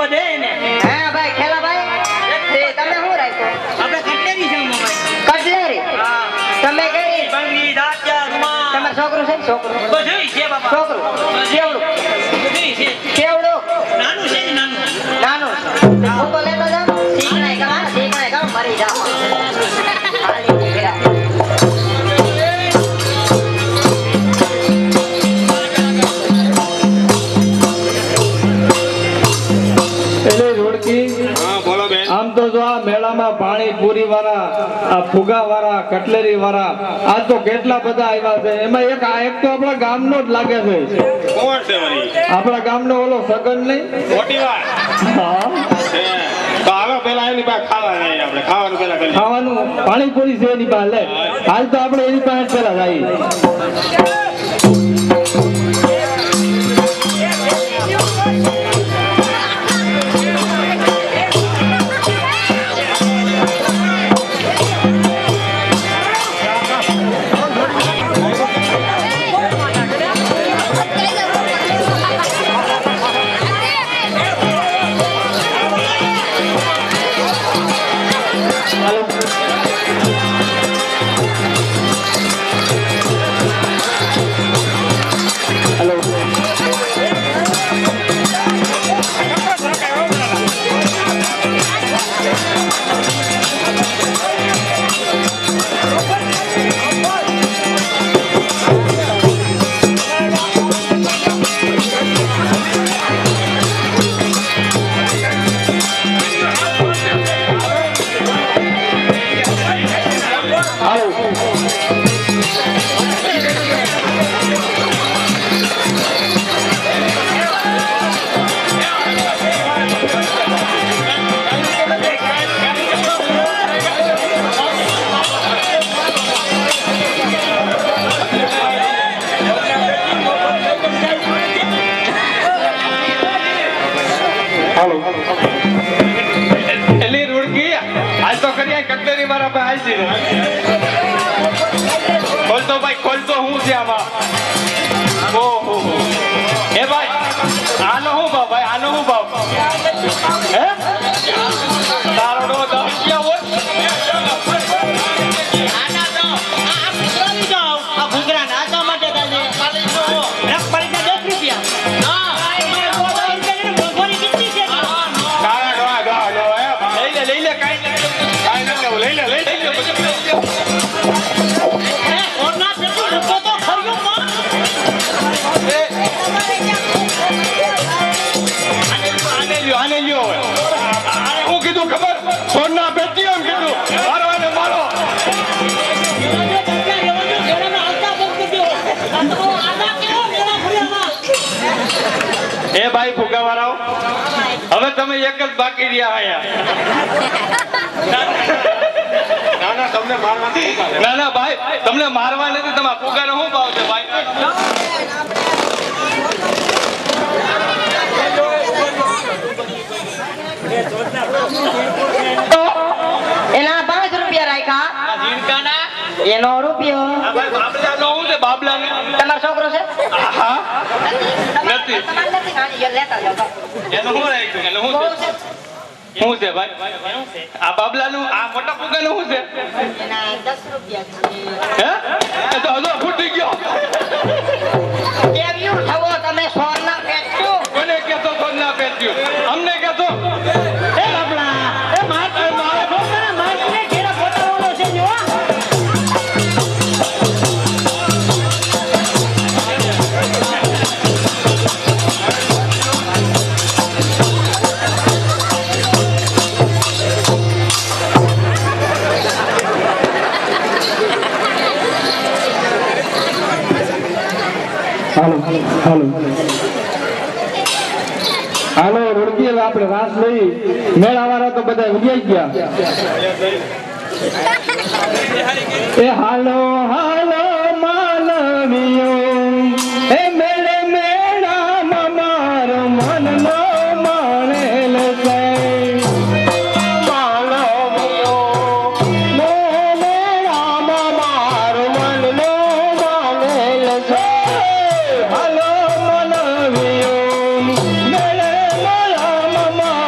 તો દે ને. હા ભાઈ ખેલા ભાઈ તમે શું રાખ્યો? આપણે કટલેરી છે મોબાઈલ. કટલેરી? હા. તમે કઈ બંગડી દાંતિયા રૂમાલ. તમાર છોકરું છે ને? છોકરું બધું છે બાપા. છોકરું કેવડું? બધું છે. કેવડું? નાનું છે ને નાનું. નાનું હું તો લેતો જાઉં. શીખણાય કામ મરી જાવ. હાલી નીકળ્યા. આમ તો જો આ મેળામાં પાણીપુરી વાળા, આ ફુગા વાળા, કટલેરી વાળા આજ તો કેટલા બધા આવ્યા છે. એમાં એક તો આપણા ગામનો જ લાગે છે. કોણ છે વળી? આપણા ગામનો ઓલો સગન નહીં? મોટી વાત. હા તો હાલો પેલા એની પાસે ખાવા જાય. આપણે ખાવાનું પેલા કરી ખાવાનું પાણીપુરી છે એની પાસે. લે હાલ તો આપણે એની પાસે પેલા જઈએ. એલી રૂડકી આજ તો કરી કટલેરી મારા પાસે આવી છે. ખોલતો ભાઈ ખોલતો હું છે આમાં. ઓહો એ ભાઈ આનો હું ભાવ? ભાઈ આનો હું ભાવ? હે તારો નો 10 રૂપિયા હોય? આના તો આ ફુગરાની તો આ ફુગરા નાચવા માટે દાદે ખાલી તો રખ પડી 10 રૂપિયા. હા મોંઘવારી કેટલી છે? તારા ડોહા ડોહા ડોહા લઈ લે કાઈ નથી લઈ લે ઓરના પેટુ રખો તો ખર્યો માં. આને લ્યો હવે. હું કીધું ખબર? સોના પેટી એમ કીધું. મારો એને મારો. એ ભાઈ ફુગા વાળાઓ હવે તમે એક જ બાકી રહ્યા આયા. ના તમને મારવા નથી. ના ભાઈ તમને મારવા નથી. તમારા ફુગાનો શું ભાવ છે ભાઈ? એના 5 રૂપિયા રાખ્યા. જીણકાના એનો રૂપિયો. ભાઈ બાબલાનો શું છે? બાબલાનો તમારો છોકરો છે? હા નથી. તમારે નથી ખાણી લેતા જાવ. એનો શું રાખ્યું? એનો શું છે? શું છે ભાઈ? આ બાબલાનું આ મોટા ફુગાનું શું છે? એના 10 રૂપિયા છે. હે એ તો હજો ફૂટી ગયો. કેવ્યું થવો તમે સોના પેટ્યું? કોને કહેતો સોના પેટ્યું? અમને કહેતો. એ બાપલા એ મારે ફોટોના મારને ઘેરા ફોટોવાનો છે જો. હાલો રૂડકી હવે આપણે રાસ લઈ. મેળા વાળા તો બધા ઉગ્યાઈ ગયા. એ હાલો હાલો માનવીઓ એ મેળે મેળામાં મારો મનનો માણેલ છે. માનવીઓ મેળામાં મારો મનનો માણેલ છે. હાલો માનવીઓ મેળે મેળામાં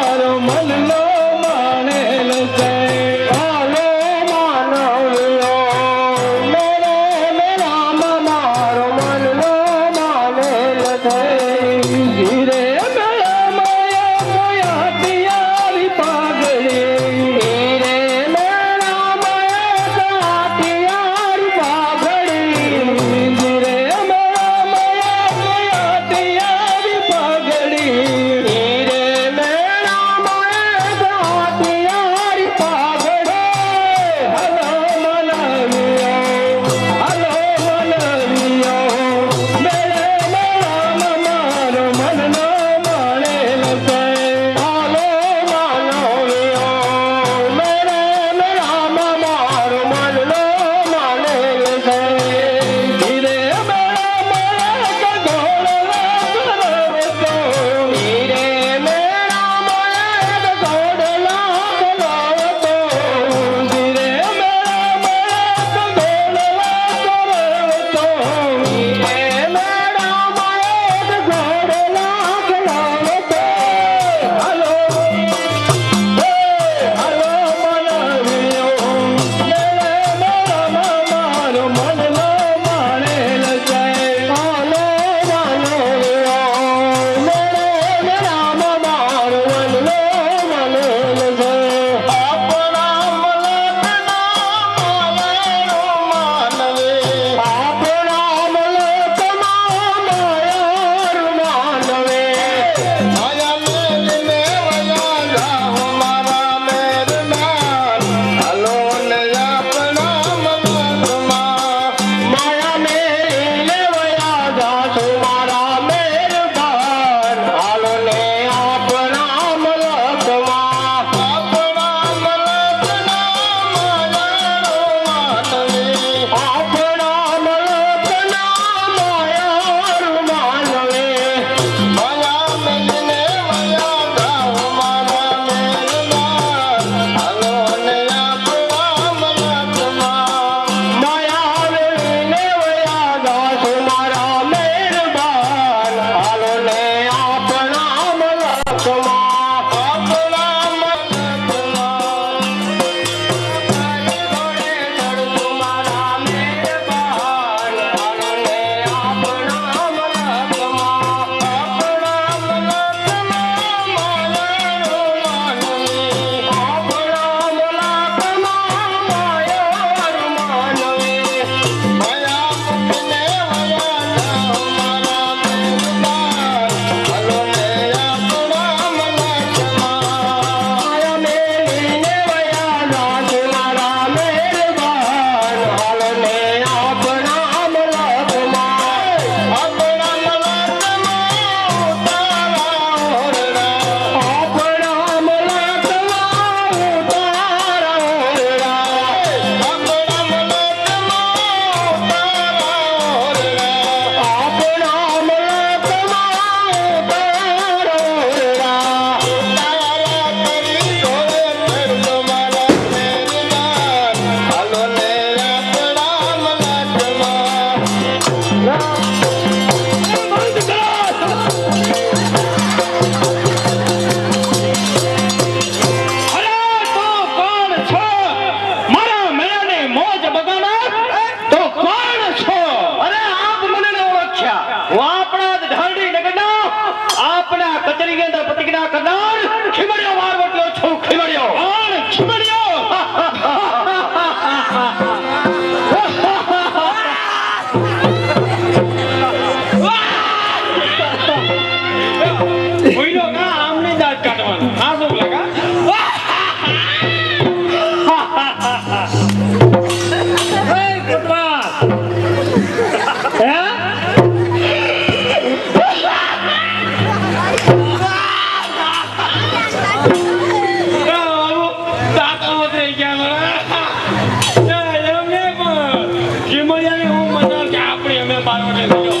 ખીમડિયાની હું મજા કે આપણે અમે બારવટે ગયો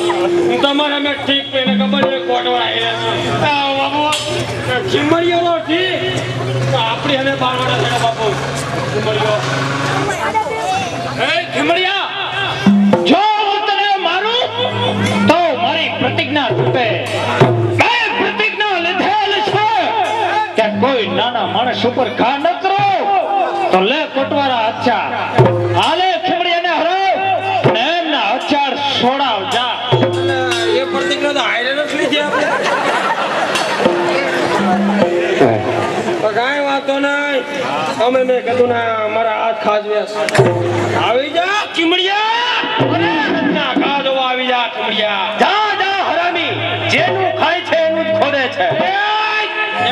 તમારે અમે ઠીક પેને ખબર છે કોટવાળા બાબુ ખીમડિયો ઠીક આપણે અમે બારવટે ગયા બાપુ ખીમડિયો ખીમડિયા જો હું તને મારું તો મારી પ્રતિજ્ઞા તૂટે. મેં પ્રતિજ્ઞા લીધેલ છે કે કોઈ નાના માણસ ઉપર ઘા ન કરો. તો લે કોટવાળા અચ્છા હાલે ખીમડિયાને હરાવ ને એમના અચાર છોડાવ જા. એ પ્રતિજ્ઞા તો હારે નથી લીધી આપણે કાંઈ વાતો નહીં અમે મેં કીધું ને મારા હાથ ખાજવ્યા આવી જા ખીમડિયા ના કાદો આવી જા ખીમડિયા જા જા હરામી જેનું ખાય છે એનું જ ખોદે છે.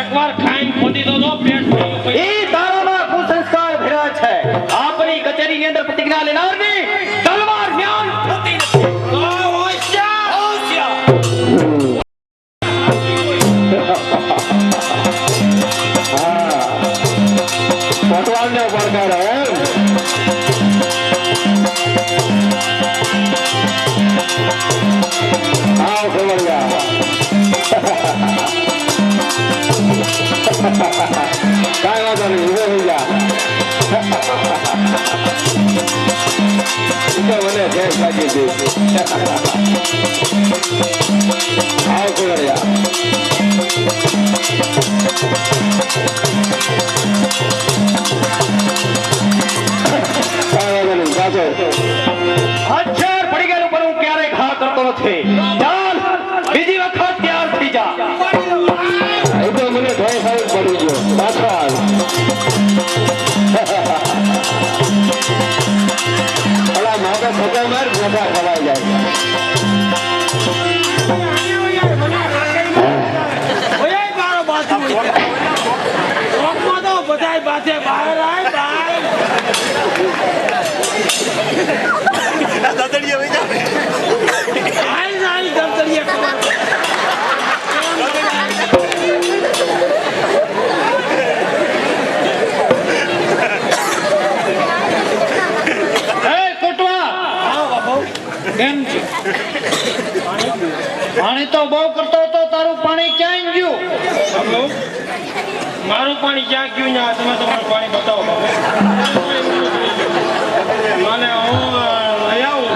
એકવાર ખાઈને ખોદી દો પેટ ઈ તારામાં કુસંસ્કાર ભર્યા છે. આપણી કચેરીની અંદર પ્રતિજ્ઞા લેનારની તલવાર જ્ઞાન થતી નથી. કોટવાલને પડકાર એમ આવ ખબરદાર કાંઈ વાંધો નહીં ઉભો થઈ જા. મને ભેસ લાગી હતી. આવ ખબરદાર અચ્છા પડી ગયેલું પણ હું ક્યારેય ઘા કરતો નથી. ચાલ બીજી વખત તૈયાર થઈ જા. એ તો મને ભય સારું પડી ગયો પાછા અલા માતા સજા માર મોઢા ખવાઈ જાય. બધા બાથે બહાર આય બહાર પાણી તો બહુ કરતો હતો તારું પાણી ક્યાં ગયું? મારું પાણી ક્યાં ગયું ને તમે તમારું પાણી બતાવો મને હું લઈ આવું.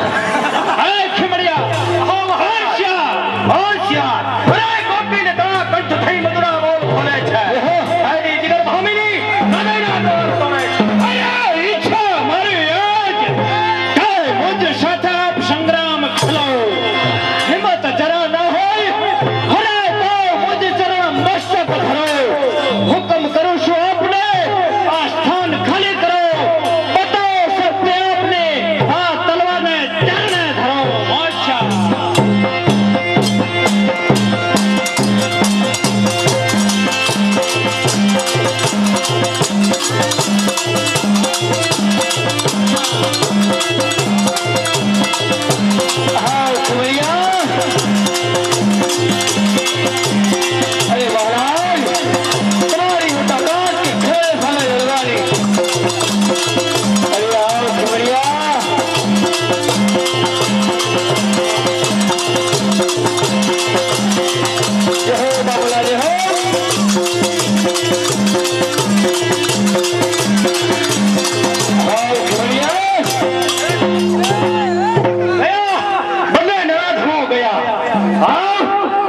અરે ખીમડિયા હોશિયાર હોશિયાર અરે ગોપીને તારા કંઠ થઈ મધુરા બોલ ખોલે છે. આની જીગર ભામીની નદીના દોર તોડે. અરે ઈચ્છા મારી આજ કે મુજ સાથે આપ સંગ્રામ ખેલો. હિંમત જરા ના હોય હરે તો મુજ ચરણ મસ્તક ધરો. હુકમ કરું છું આપને આ સ્થાન ખાલી કરો. બતાવો સત્ય આપને આ તલવારને ચરણે ધરો. મોશા હા ખુમૈયા અરે મહારાજ તમારી તાકાત की खेल साले जलवानी. अरे आओ खबरिया जय हो बाबूला जय हो. आओ खबरिया गया बल्ले नाराज हो गया. आओ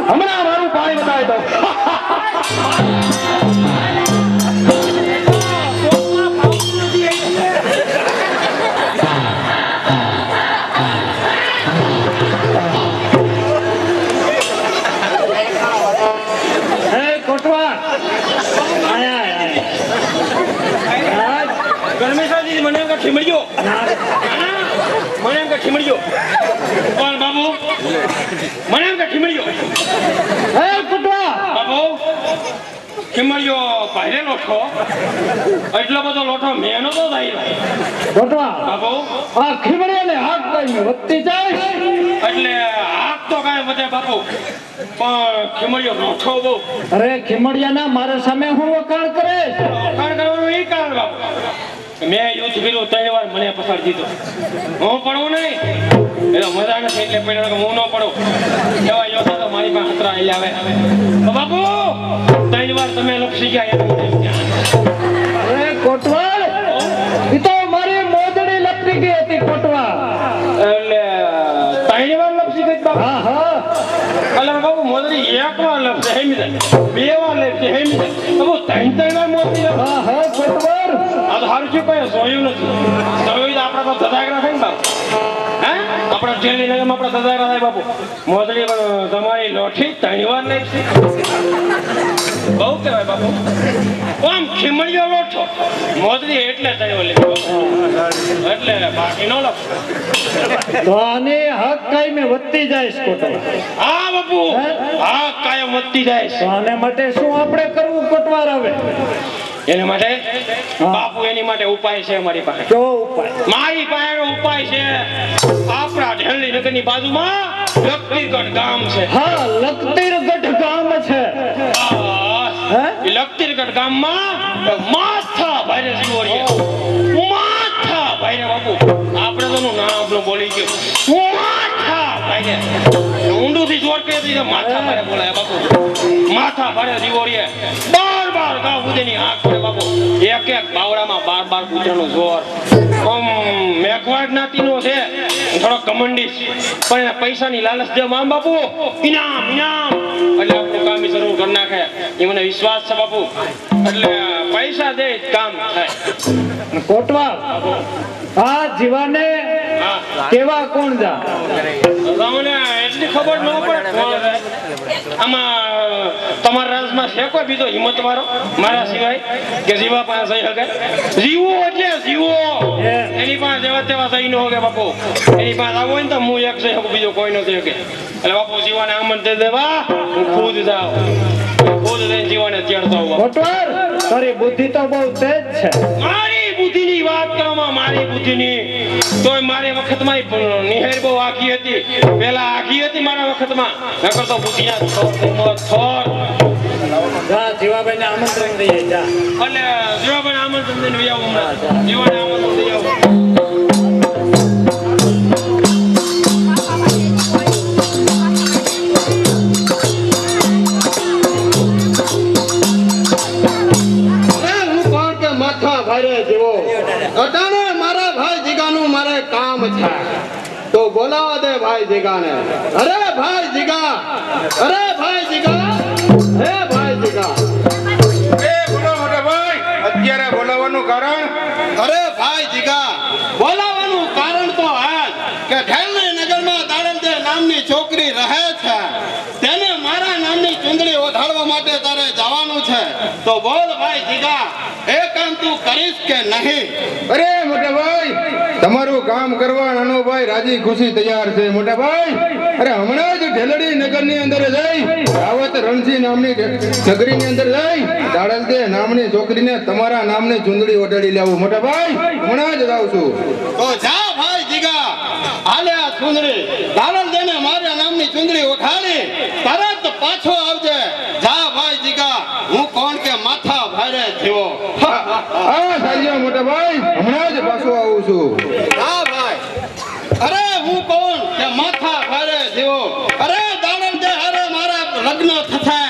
हमारा मारू पानी बताए दो. કોટવા ગરમી સાજી મને એમ કે ખીમડ્યો મને એમ કે ખીમડ્યો કોણ બાબુ મને એમ કે ખીમડ્યો કોટવા બાબુ ખીમડ્યો પહેરે લોઠો એટલો બધો લોઠો મેં નતો થાય કોટવા બાબુ આ ખીમડિયાને હાથ કરીને વધતી જાય. એટલે હાથ તો કાંઈ વધે બાપુ પણ ખીમડ્યો લોઠો બહુ અરે ખીમડિયાના મારા સામે હું વખાણ કરે. કારણ કરવાનું એ કારણ બાપુ મેં યુદ્ધ કર્યું 3 વાર મને પસાર દીધો હું પડવું નહીં એટલે મજા નથી એટલે પેલા હું ન પડું એવા યોસા તો મારી પાસે હતરા આવી આવે તો બાપુ 3 વાર તમે લપસી ગયા એમ અરે કોટવાલ ઈ તો મારી મોજડી લપટી ગઈ હતી કોટવાલ. એટલે 3 વાર લપસી ગઈ બાપુ હા હા એટલે બાપુ મોદરી 1 વાર લપસે હેમી જાય 2 વાર લપસે હેમી જાય બાપુ 3 વાર મોદરી હા હા કોટવાલ. આ તો હારું શું કહે જોયું નથી જોયું તો આપણા તો ધધાગરા થાય ને બાપુ હે આપણા જેલની નગરમાં આપણા ધધાગરા થાય બાપુ મોદરી પણ તમારી લોઠી 3 વાર લપસી બહુ કહેવાય બાપુ આમ ખીમડીયો લોઠો મોદરી એટલે 3 વાર લપસી એટલે બાકી ન લપસે તો આને હક કાયમે વધતી જાય છે કોટવાલ. હા બાપુ હા કાયમ વધતી જાય તો આને માટે શું આપણે કરવું કોટવાલ હવે? એના માટે બાપુ એની માટે ઉપાય છે અમારી પાસે જો ઉપાય મારી પાસે ઉપાય છે આપણા ઢેલની નગરની બાજુમાં લખતીરગઢ ગામ છે હા લખતીરગઢ ગામ છે. હે? એ લખતીરગઢ ગામમાં માથા ભાઈને જીવોરીએ માથા ભાઈને બાપુ આપણે તો નામ આપણું બોલી ગયું માથા ભાઈને ઊંડુંથી જોર કે માથા ભાઈને બોલાય બાપુ માથા ભાઈને જીવોરીએ બાર ગાવ સુધીની આંખ પડે બાપુ એક બાવડામાં 12 કૂતરાનું જોર મેઘવાડ નાતીનો છે થોડો કમંડી પણ એને પૈસાની લાલચ દે મામ બાપુ ઇનામ એટલે આપણું કામ શરૂ કરી નાખે એ મને વિશ્વાસ છે બાપુ એટલે પૈસા દે કામ થાય કોટવાલ આ જીવાને હા કેવા કોણ જા? તમને એટલી ખબર ન પડે કોણ છે? આમાં તમારા રાજમાં છે કોઈ બીજો હિંમત વાળો મારા સિવાય કે જીવા પાસે જઈ શકે? જીવો એટલે જીવો એની પાસે જેવા તેવા જઈ ન શકે બાપુ એની પાસે આવો હોય ને તો હું એક જઈ શકું બીજો કોઈ ન જઈ શકે એટલે બાપુ જીવાને આમંત્રણ દેવા હું ખુદ જાઉં ખુદ જઈને જીવાને તેડતો આવું કોટવાલ તારી બુદ્ધિ તો બહુ તેજ છે. મારી બુદ્ધિની વાત કરવામાં મારી બુદ્ધિની તોય મારી વખતમાં નિહેર બહુ આખી હતી પેલા આખી હતી મારા વખતમાં નકર તો બુદ્ધિના થોર જા જીવાભાઈને આમંત્રણ દઈએ જા. એટલે જીવાભાઈને આમંત્રણ દઈને વહી આવું હમણાં જીવાને આમંત્રણ દઈ આવું હું કોણ કે માથા ભારે જેવો અટાણે મારા ભાઈ જીગાનું મારે કામ છે તો બોલાવા દે ભાઈ જીગાને. અરે ભાઈ જીગા અરે ભાઈ જીગા હે ભાઈ જીગા. એ બોલો મોટા ભાઈ અત્યારે બોલાવવાનું કારણ અરે ભાઈ જીગા બોલાવાનું કારણ તો આ કે ઢેલની નગરમાં દાડલદે નામની છોકરી રહે છે તેને મારા નામની ચુંદડી ઓઢાડવા માટે તારે જવાનું છે તો બોલ ભાઈ જીગા એ કામ તું કરીશ કે નહીં? અરે મોટા ભાઈ તમારું કામ કરવા નાનો ભાઈ રાજી ખુશી તૈયાર છે મોટા ભાઈ. અરે હમણાં જ ઢેલડી નગરની અંદર જઈ રાવત રણજી નામની નગરીની અંદર જઈ દાડલદે નામની છોકરીને તમારા નામની ચુંદડી ઓઢાડી લેવું મોટા ભાઈ હમણાં જ જાઉં છું. તો જા ભાઈ જીગા હાલે આ ચુંદડી દાડલદેને મારા નામની ચુંદડી ઓઢાડી તરત પાછો આવજે. જા ભાઈ જીગા હું કોણ કે માથા ભારે થયો. હા સાંજ્યા મોટા ભાઈ હમણાં જ પાછો આવું છું. હા ભાઈ અરે હું કોણ કે માથા ભારે થયો. અરે દાડલદે હારે મારા લગ્ન થશે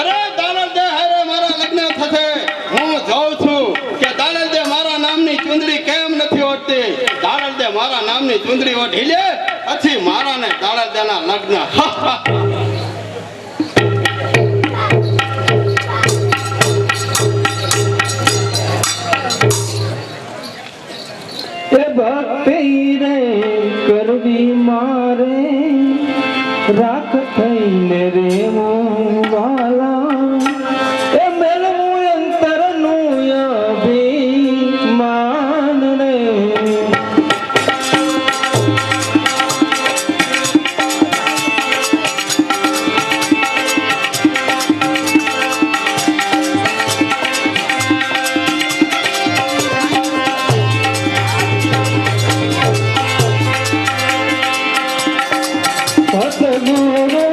અરે દાડલદે હારે મારા લગ્ન થશે. હું જોઉં છું કે દાડલદે મારા નામની ચુંદડી કેમ નથી ઓઢતી. દાડલદે મારા નામની ચુંદડી ઓઢી લે પછી મારા ને દાડલદેના લગ્ન. એ ભક્તિ રે કરવી મારે રાખ થઈને રે વાલા એ મેલવું અંતરનું અભિમાન રે. સતગુરુ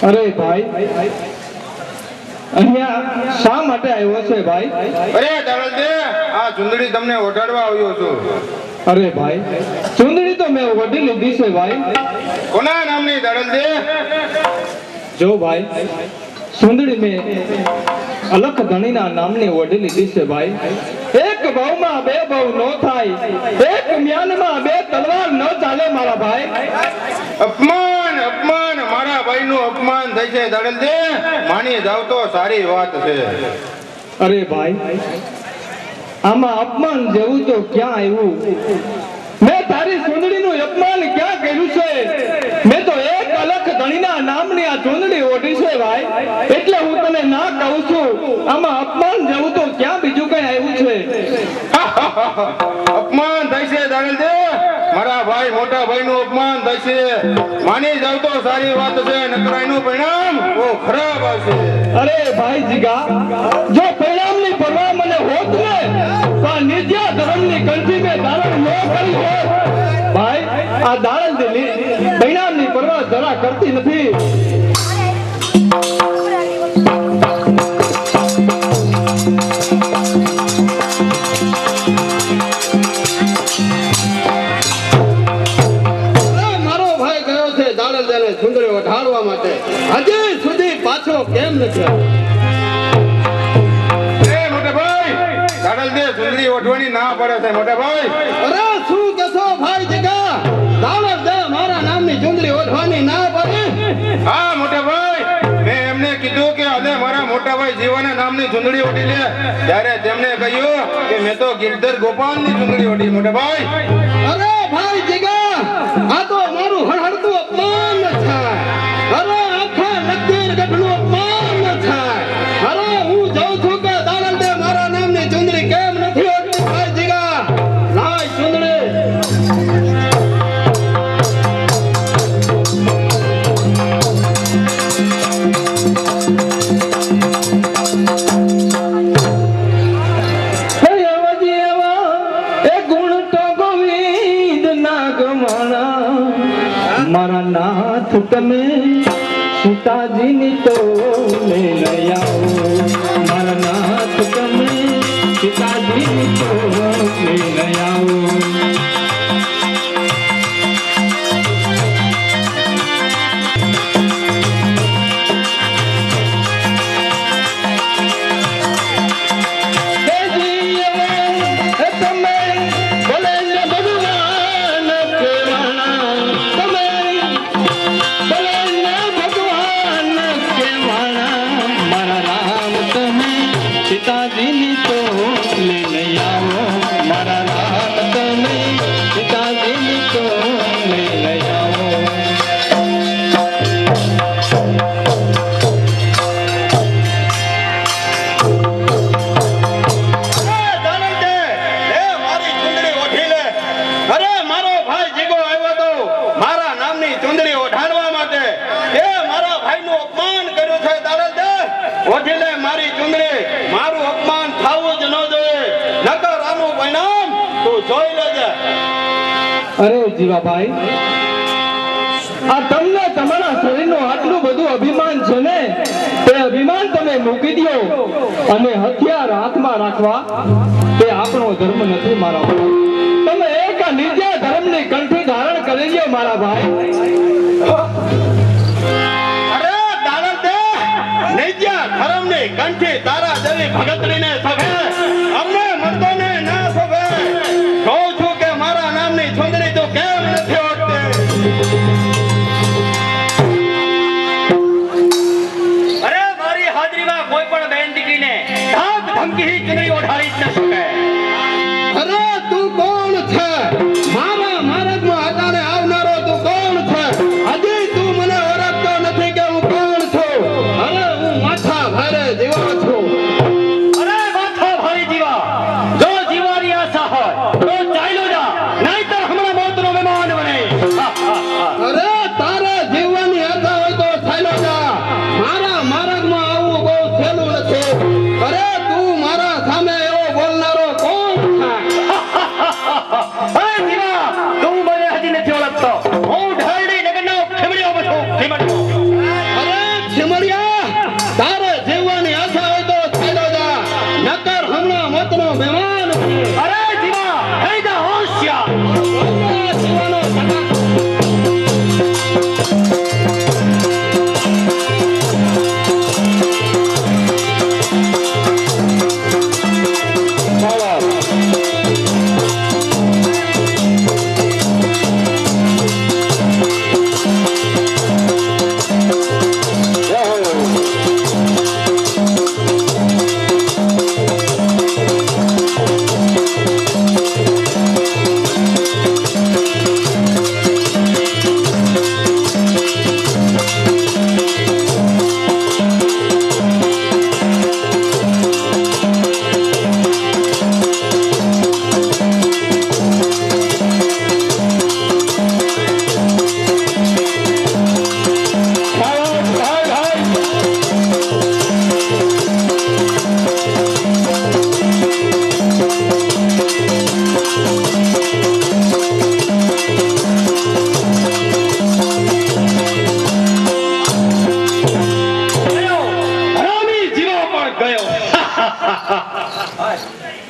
અરે ભાઈ અહીંયા શા માટે આવ્યો છે ભાઈ? અરે દાડલદે, આ ચુંદડી તમને ઓઢાડવા આવ્યો છું. અરે ભાઈ ચુંદડી તો મેં વડી લીધી છે ભાઈ. કોના નામની દાડલદે? જો ભાઈ ચુંદડી મેં અલખ ધણીના નામની ઓઢી લીધી છે ભાઈ. એક ભાવમાં બે ભાવ નો થાય, એક મ્યાનમાં બે તલવાર ન ચાલે મારા ભાઈ. અપમાન અપમાન, મારા ભાઈનું અપમાન થઈ છે દાડલદે. માની જાવ તો સારી વાત છે. અરે ભાઈ આમાં અપમાન જેવું તો ક્યાં આવ્યું? મેં તારી ચુંદડીનું અપમાન ક્યાં કર્યું છે? મેં તો એક અલખ ધણીના નામની આ ચુંદડી ઓઢી છે ભાઈ, એટલે હું તને ના કહું છું. આમાં અપમાન જેવું તો ક્યાં બીજું કઈ આવ્યું છે? અપમાન થઈ છે દાડલદે. મારા ભાઈ મોટા ભાઈનું અપમાન થઈ છે. માની જાવ તો સારી વાત છે, નકર એનું પરિણામ બહુ ખરાબ આવશે. અરે ભાઈ જીગા, જો પરિણામની પરવા મને હોત ને તો આ નિત્યા ધર્મની કંઠી મેં ધારણ ન કરી હોત. ભાઈ આ દાડલ દિલી પરિણામની પરવા જરા કરતી નથી. મારો ભાઈ ગયો છે દાડલદેને ચુંદડી ઓઢાડવા માટે. હજી સુધી પાછો કેમ નથી આવ્યો? એ મોટા ભાઈ, દાડલદે ચુંદડી ઓઢવાની ના પડે છે મોટા ભાઈ. અરે શું કહેશો ભાઈ જીગા? દાડલદે મારા નામની ચુંદડી ઓઢવાની ના પડે? હા મોટા ભાઈ, મેં એમને કીધું કે આજે મારા મોટા ભાઈ જીવાના નામની ચુંદડી ઓઢી લે, ત્યારે તેમણે કહ્યું કે મેં તો ગિરધર ગોપાલની ચુંદડી ઓઢી મોટા ભાઈ. અરે ભાઈ જીગા, આ તો મારું હળહળતું અપમાન છે. અરે આખા નગર ગઢનું અપમાન છે. અરે હું જોઉં છું કે દાડલદે મારા નામની ચુંદડી કેમ નથી ઓઢતી ભાઈ જીગા. લાય ચુંદડી. હે અવજી એવા એ ગુણ તો ગોવિંદ ના ગમણા, મારા નાથ તમે સીતાજીની તો લઈને આવો. મારા નાથ તમે સીતાજીની તો લઈને આવો. સીતાજીની તો લઈને આવો. મારા રામ તમે સીતાજીની તો લઈને આવો. દાડલદે, લે મારી ચુંદડી ઓઢી લે. અરે મારો ભાઈ જીગો આવ્યો તો મારા નામની ચુંદડી ઓઢાડવા માટે. એ મારા ભાઈનું અપમાન કર્યું છે દાડલદે. ઓઢી લે મારી ચુંદડી. મારું અપમાન થાવું જ ન જોઈએ, નકર આનું પરિણામ તું જોઈ લેજે. અરે જીવાભાઈ, આ તમને તમારા શરીરનું આટલું બધું અભિમાન છે ને, તે અભિમાન તમે મૂકી દો અને હથિયાર હાથમાં રાખવા તે આપણો ધર્મ નથી મારા ભાઈ. તમે એક આ નિર્જ્યા ધર્મની કંઠી ધારણ કરી લ્યો મારા ભાઈ. અરે દાડલદે, નિત્યા ધર્મની કંઠી તારા જેવી ભગતડીને શોભે, અમને મર્દોને ના શોભે. કહું છું કે મારા નામની ચુંદડી તું કેમ નથી ઓઢતી? અરે મારી હાજરીમાં કોઈ પણ બેન દીકરીને ધાક ધમકી ચુંદડી ઓઢાડી જ ન શકે. અરે તું કોણ છે? મારા માર્ગમાં અટાણે આવનારો તું કોણ છે? હજી તું મને ઓળખતો નથી કે હું કોણ છું? અરે હું માથા ભારે જીવો છું. અરે માથા ભાઈ જીવા, જો જીવાની આશા હોય તો ચાલ્યો જા, નહીંતર હમણાં મોતનો મહેમાન બને. અરે તારે જીવવાની આશા હોય તો ચાલ્યો જા. મારા માર્ગમાં આવવું બહુ સહેલું નથી. અરે તું મારા સામે એવો બોલનારો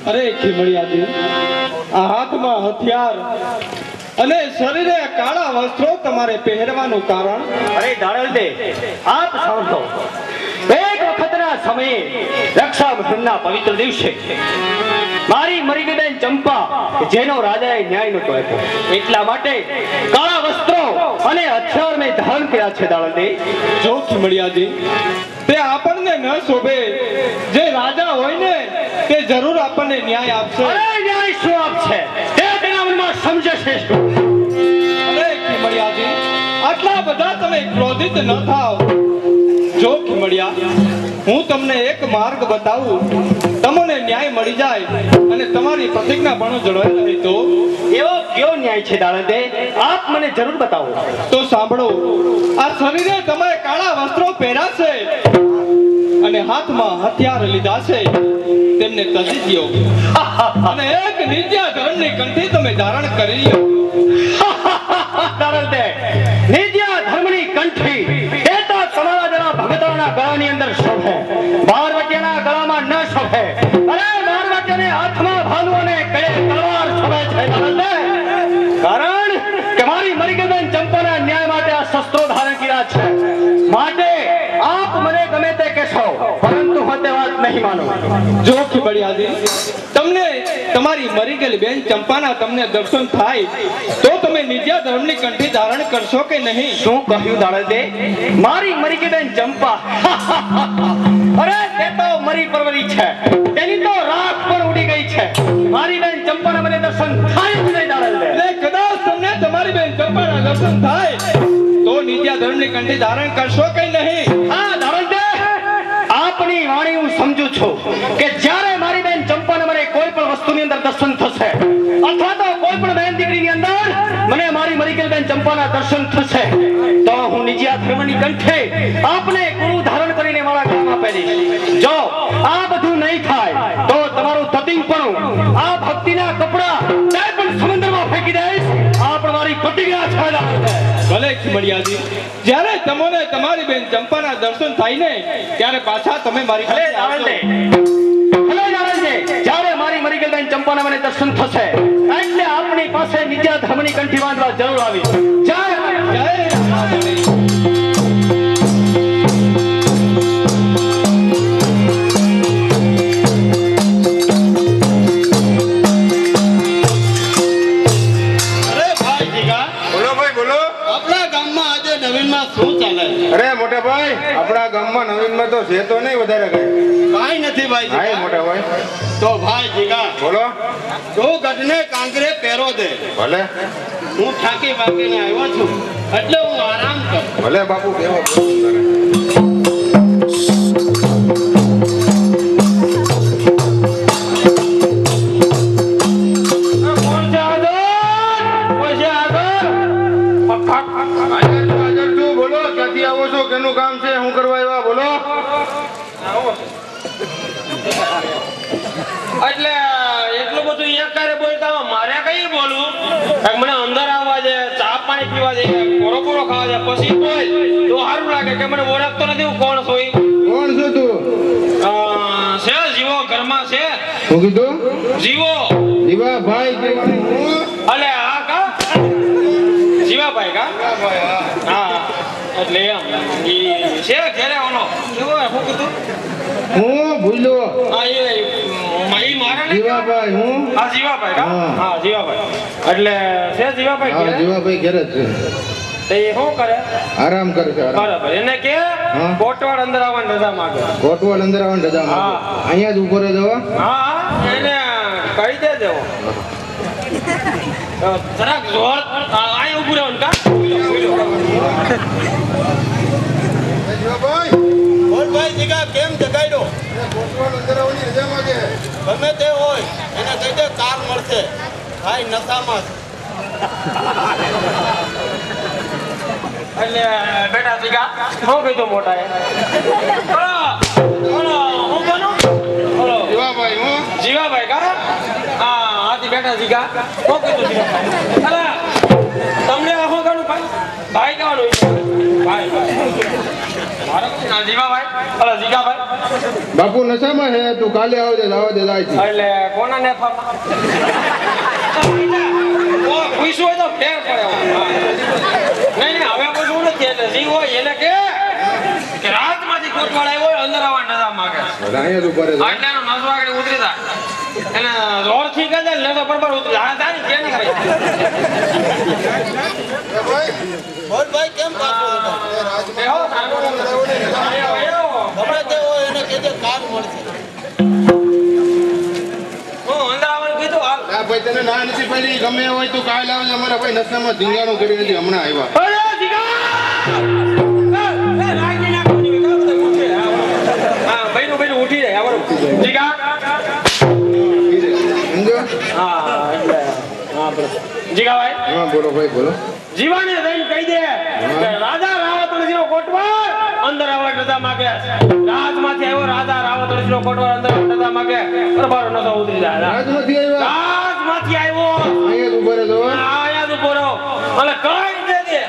અરે ખીમડિયાજી, આ હાથમાં હથિયાર અને શરીરે કાળા વસ્ત્રો તમારે પહેરવાનું કારણ? અરે દાડલ દે, આપ સાંભળો. એક વખતના સમયે રક્ષાબંધનના પવિત્ર દિવસે મારી મરી ગઈ બેન ચંપા, જેનો રાજાએ ન્યાય નહોતો આપ્યો, એટલા માટે કાળા વસ્ત્રો અને હથિયાર મેં ધારણ કર્યા છે. દાડલ દે, જો ખીમડિયાજી, તે આપણને ન શોભે. જે રાજા હોય ને તે જરૂર આપણને ન્યાય આપશે. અરે ન્યાય શું આપશે, તે તેના મનમાં સમજે છે શું? અરે ખીમડિયાજી, આટલા બધા તમે ક્રોધિત ન થાઓ. જો ખીમડિયા, હું તમને એક માર્ગ બતાવું, તમને ન્યાય મળી જાય અને તમારી પ્રતિજ્ઞા પણ જળવાઈ રહે તો. એવો કયો ન્યાય છે દાડલ દે, આપ મને જરૂર બતાવો. તો સાંભળો, આ શરીરે તમે કાળા વસ્ત્રો પહેર્યા છે અને હાથમાં હથિયાર લીધા છે, તેમને તજી દ્યો અને એક નિત્યા ધર્મની કંઠી તમે ધારણ કરી લો. દાડલ દે, નિત્યા ધર્મની કંઠી એ તો તમારા જેવા ભગતોના ગળાની અંદર શોભે, બારવટિયાના ગળામાં ન શોભે. અરે બારવટિયાને હાથમાં ભાલુ અને ગળે તલવાર શોભે છે. દાડલ દે, કારણ કે મારી મરી ગઈ બેન ચંપાના ન્યાય માટે આ શસ્ત્રો ધારણ કર્યા છે. માટે આપ મને ગમે તે કહેશો, પરંતુ હું તે વાત નહીં માનું. જો ખીમડિયાજી, તમને તમારી મરી ગયેલી બેન ચંપાના તમને દર્શન થાય તો તમે નિત્યા ધર્મની કંઠી ધારણ કરશો કે નહીં? શું કહ્યું દાડલ દે? મારી મરી ગઈ બેન ચંપા, અરે તે તો મરી પરવરી છે, તેની તો રાખ પણ ઉડી ગઈ છે. મારી બેન ચંપાના મને દર્શન થાય જ નહીં. દાડલ દે, એટલે કદાચ તમને તમારી બેન ચંપાના દર્શન થાય તો નિત્યા ધર્મની કંઠી ધારણ કરશો કે નહીં? હા દાડલ દે, આપની વાણી હું સમજુ છું કે જ્યારે મારી બેન ચંપાને મને કોઈ પણ વસ્તુની અંદર દર્શન થશે, અથવા તો કોઈ પણ બેન દીકરીની અંદર મને મારી મરી ગયેલી બેન ચંપાના દર્શન થશે, તો હું નિત્યા ધર્મની કંઠે આપને ગુરુ ધારણ કરીને મારા ગળામાં પહેરીશ. જો આ બધું નહીં થાય તો તમારું તતિંગપણું, આ ભક્તિના કપડા તે પણ સમુદ્રમાં ફેંકી દઈશ. આ પણ મારી પ્રતિજ્ઞા છે. દાડલ દે, ભલે ખીમડિયાજી, જ્યારે તમને તમારી બેન ચંપાના દર્શન થાય ને ત્યારે પાછા તમે મારી ભલે પાસે દાડલ દે, આવજો. ભલે દાડલ દે, જ્યારે મારી મરી ગયેલી બેન ચંપાના મને દર્શન થશે એટલે આપની પાસે નિત્યા ધર્મની કંઠી બાંધવા જરૂર આવી. જય જય રામાધણી. અરે ભાઈ જીગા, બોલો ભાઈ બોલો. આપણા ગામમાં આજે નવીનમાં શું ચાલે છે? અરે મોટા ભાઈ, આપણા ગામમાં નવીનમાં તો છે તો નહીં વધારે કઈ. કાંઈ નથી ભાઈ હા જીગા. મોટા ભાઈ, તો ભાઈ જીગા, બોલો. તું ગઢને કાંકરે પહેરો દે. ભલે હું થાકી બાકીને આવ્યો છું એટલે હું આરામ કરું. ભલે બાપુ, કેવો બોલો, ક્યાંથી આવો છો, કેનું કામ છે, શું કરવા આવ્યા, બોલો. એટલે એટલું બધું એકારે બોલતા મારે કઈ બોલવું? કાંઈક મને અંદર આવવા દે, ચા પાણી પીવા દે, કોરો કોરો ખાવા દે, પછી બોલ તો સારું લાગે કે મને ઓળખતો નથી હું કોણ છું. કોણ છો તું? છે જીવો ઘરમાં છે, શું કીધું? જીવો. જીવાભાઈ કહેવાનું હું? અલે હા કા જીવાભાઈ કા? હા, એટલે એમ ઈ છે ઘેરે ઓલો કેવો શું કીધું? હું ભૂલો. હા ઈ મારા ને જીવાભાઈ હું? હા જીવાભાઈ કા? હા. હા જીવાભાઈ, એટલે છે જીવાભાઈ હા, ઘેરે? જીવાભાઈ ઘેર જ છે. તો એ શું કરે? આરામ કરે છે, આરામ. બરાબર, એને કે હા. કોટવાડ અંદર આવવાની રજા માંગે. કોટવાલ અંદર આવવાની રજા માંગે. હા. અહીંયા જ ઉભો રહેજો હો. હા એને કહી દેજો. જરાક જોર અહીં ઉભું રહેવાનું કા? જીવાભાઈ, બોલ ભાઈ જીગા, કેમ જગાડ્યો? કોટવાલ અંદર આવવાની રજા માંગે. ગમે તે હોય એને કહી દે કાર મળશે. ભાઈ નશામાં છે. એટલે બેટા જીગા શું કીધું મોટા હું બનો જીવાભાઈ હું? જીવાભાઈ કા? હા હાથી બેટા જીગા શું કીધું જીવાભાઈ? અલા તમને શું કરું ભાઈ? ભાઈ કહેવાનું ભાઈ મારા જીવાભાઈ અલા જીગાભાઈ બાપુ નશામાં હે તું કાલે આવજે જવા દે જાય છે એટલે કોના ને પૂછવું હોય તો ફેર પડે નહીં હવે બધું નથી એટલે જીવ હોય એને કે રાતમાંથી કોટવાળ આવ્યો હોય અંદર આવવા નજા માગે અહીંયા જ ઉભા રહે એટલે એનો નસો આગળ ઉતરી જાય એને રોડ થી ગજે નસો બરાબર ઉતરી જાય તારી કે નહીં કરે ભાઈ કેમ પાછો એહો ગમે તે હોય એને કેજે કાર મળશે હું અંદર આવવાનું કીધું હાલ આ ભાઈ તને ના નથી પડી ગમે હોય તું કાલે આવજે અમારા ભાઈ નશામાં ધીંગાણું કરી હતી હમણાં આવ્યા અરે જીગા એ રાગી નાખો ની કામ તો ઉઠી હા ભાઈ ઉઠી જાય આવરો જીગા સમજો હા એટલે હા બરોબર જીગાભાઈ હા બોલો ભાઈ બોલો જીવાને જઈને કહી દે કે રાજા રાવતણજીનો કોટવાળ અંદર આવવા નતા માગે રાજમાંથી આવ્યો રાજા રાવતણજીનો કોટવાળ અંદર આવવા નતા માગે બરાબર નતો ઉતરી જાય રાજમાંથી આવ્યા રાજમાંથી આવ્યો અહીંયા જ ઉભા રહેજો આયા તો પોરો અને કઈ દે દે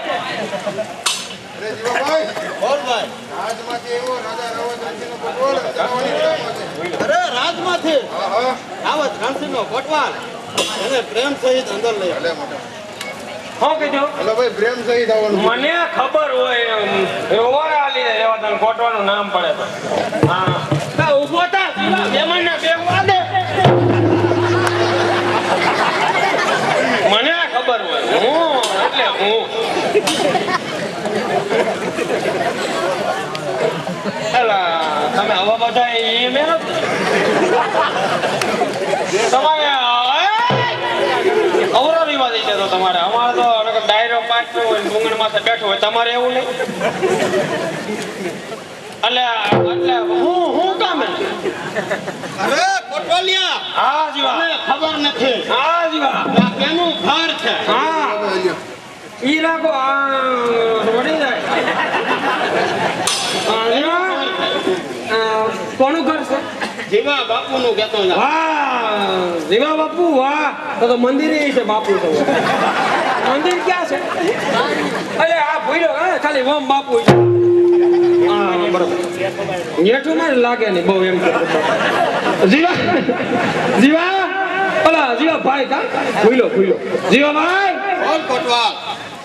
અરે રાજમાંથી રાવત રણસિંહનો કોટવાલ એને પ્રેમ સહિત અંદર લઈ હું કીધું એટલે ભાઈ પ્રેમ સહિત આવવાનું મને ખબર હોય રોવાડા આલી રહેવા તને કોટવાનું નામ પડે તો હા તા ઊભો થા મહેમાનને બેગવા દે મને ખબર હોય હું એટલે હું એલા તમે આવા બધા એ મેં તમારે અવરો વિવાદ છે તો તમારે અમારે તો ડાયરો પાછો હોય ડુંગર માથે બેઠો હોય તમારે એવું નહીં એટલે હું કામ અરે કોટવાલિયા હા જીવા મને ખબર નથી હા જીવા આ કેનું ઘર છે હા ઈ રાખો વળી જાય જીવા કોનું ઘર છે જીવા બાપુનું કહેતો જા વાહ જીવા બાપુ વાહ તો મંદિર છે બાપુ તો મંદિર ક્યાં છે અરે આ ભૂલ્યો હા ખાલી વમ બાપુ છે હા બરોબર નેઠું ના લાગે નહીં બહુ એમ જીવા જીવા ઓલા જીવા ભાઈ કા ભૂલ્યો જીવા ભાઈ કોણ કોટવાલ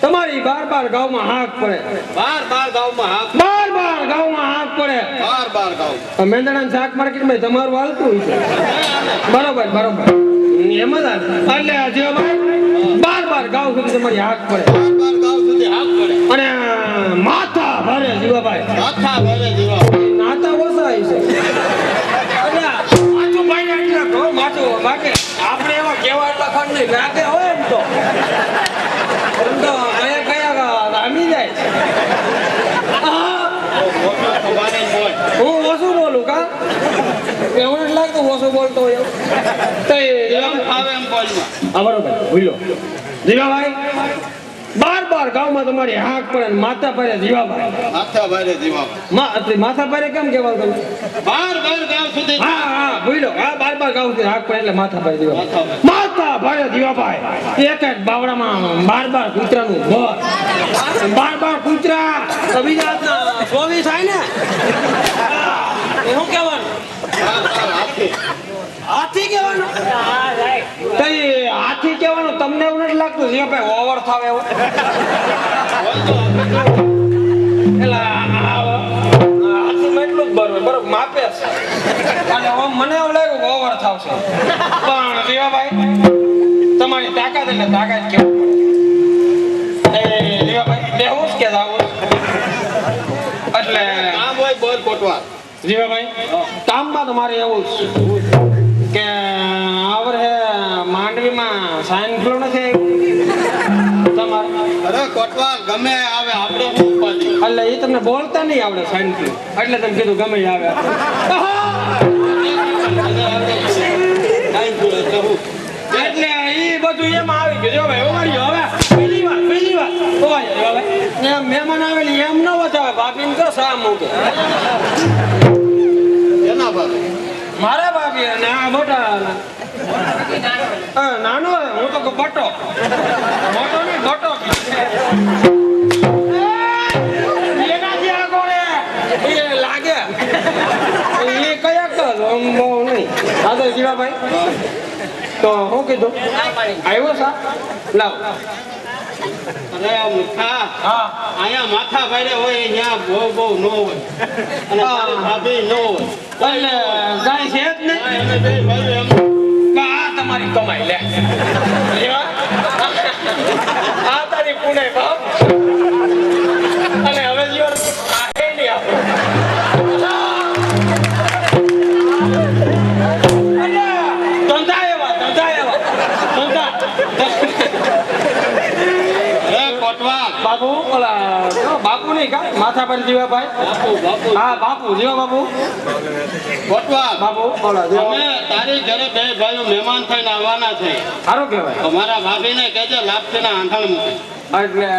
તમારી બાર ગામમાં હાક પડે બાર ગામમાં હા બાર ગામમાં હાક પડે બાર ગામ મેંદણા શાક માર્કેટમાં તમારું હાલતું હોય છે બરોબર એમ જ એટલે જીવાભાઈ બાર ગામ સુધી તમારી હાક પડે બાર ગામ સુધી હાથ પડે અને માથા ભરે જીવાભાઈ માથા ભરે જીવા નાતા ઓછા છે એટલે માથું ભાઈ એટલા તો માથું બાકી આપણે એવા કેવા એટલા ખંડ નહીં રાતે હોય એમ તો અહીંયા કયા રામી જાય હું ઓછું બોલું કા એવું નથી લાગતું ઓછું બોલતો હોય તો એમ ફાવે એમ બોલવા હા બરોબર ભૂલો જીવાભાઈ બાર ગામમાં તમારી હાક પડે ને માથા પડે જીવાભાઈ માથા ભરે જીવા માથા પડે કેમ કેવાનું તમે બાર ગામ સુધી હા ભૂલો હા બાર ગામ સુધી હાક પડે એટલે માથા પડે જીવાભાઈ માથા પડે જીવાભાઈ એક બાવડામાં બાર કૂતરાનું ઘર બાર કૂતરા તો બીજા હાથના 24 થાય ને શું કહેવાનું હાથી કહેવાનું તો એ હાથી કહેવાનું તમને એવું નથી લાગતું જીવાભાઈ ઓવર થાવ એવું એટલે હાથીમાં એટલું જ બરોબર માપે છે અને હવે મને એવું લાગ્યું કે ઓવર થાવશે પણ જીવાભાઈ તમારી તાકાત એટલે તાકાત કેવું પડે જીવાભાઈ દેવું કે જાવું એટલે કામ હોય બોલ કોટવાલ જીવાભાઈ કામમાં તો મારે એવું જ કે આવરે માંડવીમાં સાઈન ફ્લો નથી તમારે અરે કોટવાલ ગમે આવે આપણે શું ઉપાધિ એટલે એ તમને બોલતા નહીં આવડે સાઈન ફ્લો એટલે તમે કીધું ગમે એ આવે એટલે એ બધું એમાં આવી ગયું જો ભાઈ ઓવાળ્યો હવે પહેલી વાર ઓવાળ્યો હવે મહેમાન આવેલી એમ ન બતાવે ભાભીને તો સા મૂકે એના બાબત મારા ભાભી અને આ મોટા નાનો હું તો બટો મોટો નહીં બટો એનાથી આગળ એ લાગે એ કયા કર બહુ નહીં હા તો જીવાભાઈ તો શું કીધું આવ્યો સા લાવ અરે મુખા હા અહીંયા માથા ભાડે હોય અહીંયા બહુ ન હોય અને તારી ભાભી ન હોય એટલે કાંઈ છે જ નહીં અમે બે ભાઈઓ એમ આ તમારી કમાઈ લે એવા? આ તારી પુણે બાપ અને હવે જીવન આ હે નહીં ધંધા એવા હે કોટવા બાપુ ઓલા બાપુ નહીં કા માથા પર જીવાભાઈ બાપુ હા બાપુ જીવા બાપુ કોટવા બાપુ ઓલા અમે તારી ઘરે બે ભાઈઓ મહેમાન થઈને આવવાના છે સારું કહેવાય અમારા ભાભીને કહેજે લાપસીના આંધણ મૂકે એટલે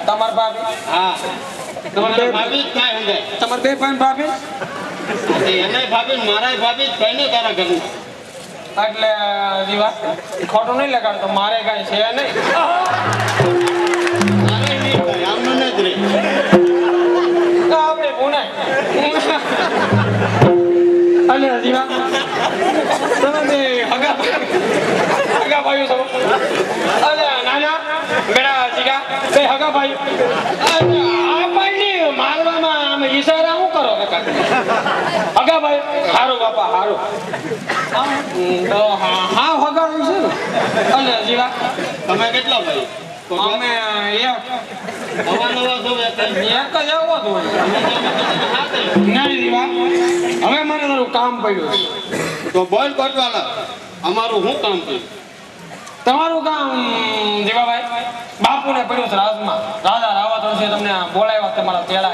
તમાર ભાભી હા તમારા ભાભી જ થાય સમજાય તમાર બે ભાઈ ભાભી એને ભાભી ને મારા ભાભી જ થાય ને તારા ઘરનું એટલે જીવા ખોટું નહીં લગાડતો મારે કાંઈ છે નહીં મારે નહીં થાય આમનું જ રહે આપણે પુનાય અને જીવા તમે બે હગા ભાઈઓ છો અરે નાના બેડા જીગા બે હગા ભાઈઓ આપણને મારવામાં આમ ઈશારા શું કરો હગા ભાઈ હારું બાપા હારું તો હા હગાડું છે ને અને જીવા તમે કેટલા ભાઈ અમે એક નવા છો એટલે જ આવો તો નહીં જીવા હવે મારે તારું કામ પડ્યું છે તો બોલ કોટવાલા અમારું શું કામ કર્યું તમારું કામ જીવાભાઈ બાપુને પડ્યું છે રાજમાં રાજા રાવત વર્ષે તમને બોલાવ્યા તમારા તેડા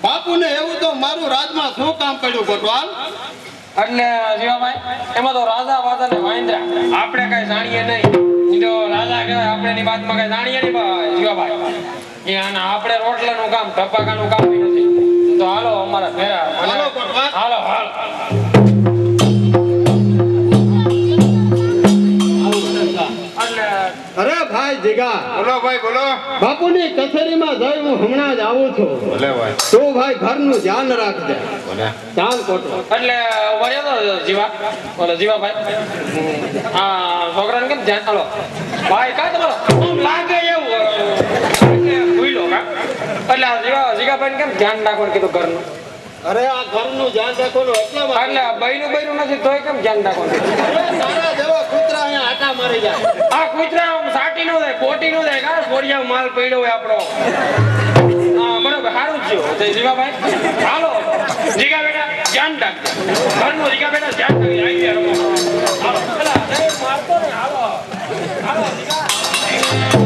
બાપુને એવું તો મારું રાજમાં શું કામ પડ્યું કોટવાલ એટલે જીવાભાઈ એમાં તો રાજા વાજા ને વાંદરા આપણે કઈ જાણીએ નહીં ઈ તો રાજા કહેવાય આપણે એની વાતમાં કઈ જાણીએ નહીં જીવાભાઈ એ અને આપણે રોટલાનું કામ ટપાકાનું કામ બી નથી તો હાલો અમારા ફેરા હાલો કોટવાલ હાલો હાલો એટલે અરે ભાઈ જીગા બોલો ભાઈ બોલો બાપુની કચેરીમાં જઈ હું હમણાં જ આવું છું ભલે ભાઈ તું ભાઈ ઘરનું ધ્યાન રાખજે ભલે ચાલ કોટવાલ એટલે વળ્યો તો જીવા બોલો જીવાભાઈ આ છોકરાને કેમ ધ્યાન હાલો ભાઈ કા તમારો આમ લાગે એવું ભૂલો કા એટલે આ જીગાભાઈ કેમ ધ્યાન રાખવાનું કીધું ઘરનું અરે આ ઘરનું ધ્યાન રાખવાનું એટલા માટે એટલે બૈરું નથી તોય કેમ ધ્યાન રાખવાનું અરે તારા જેવા કૂતરા અહીંયા આટા મારી જાય આ કૂતરા આમ સાટી નો જાય કોટી નો જાય કા કોડિયા માલ પડ્યો હોય આપણો હા બરોબર સારું જ થયું તો જીવાભાઈ હાલો જીગા બેટા ધ્યાન રાખજો ઘરનું જીગા બેટા ધ્યાન રાખજો આવી ગયા રમો હાલો પેલા નહીં મારતો ને હાલો હાલો જીગા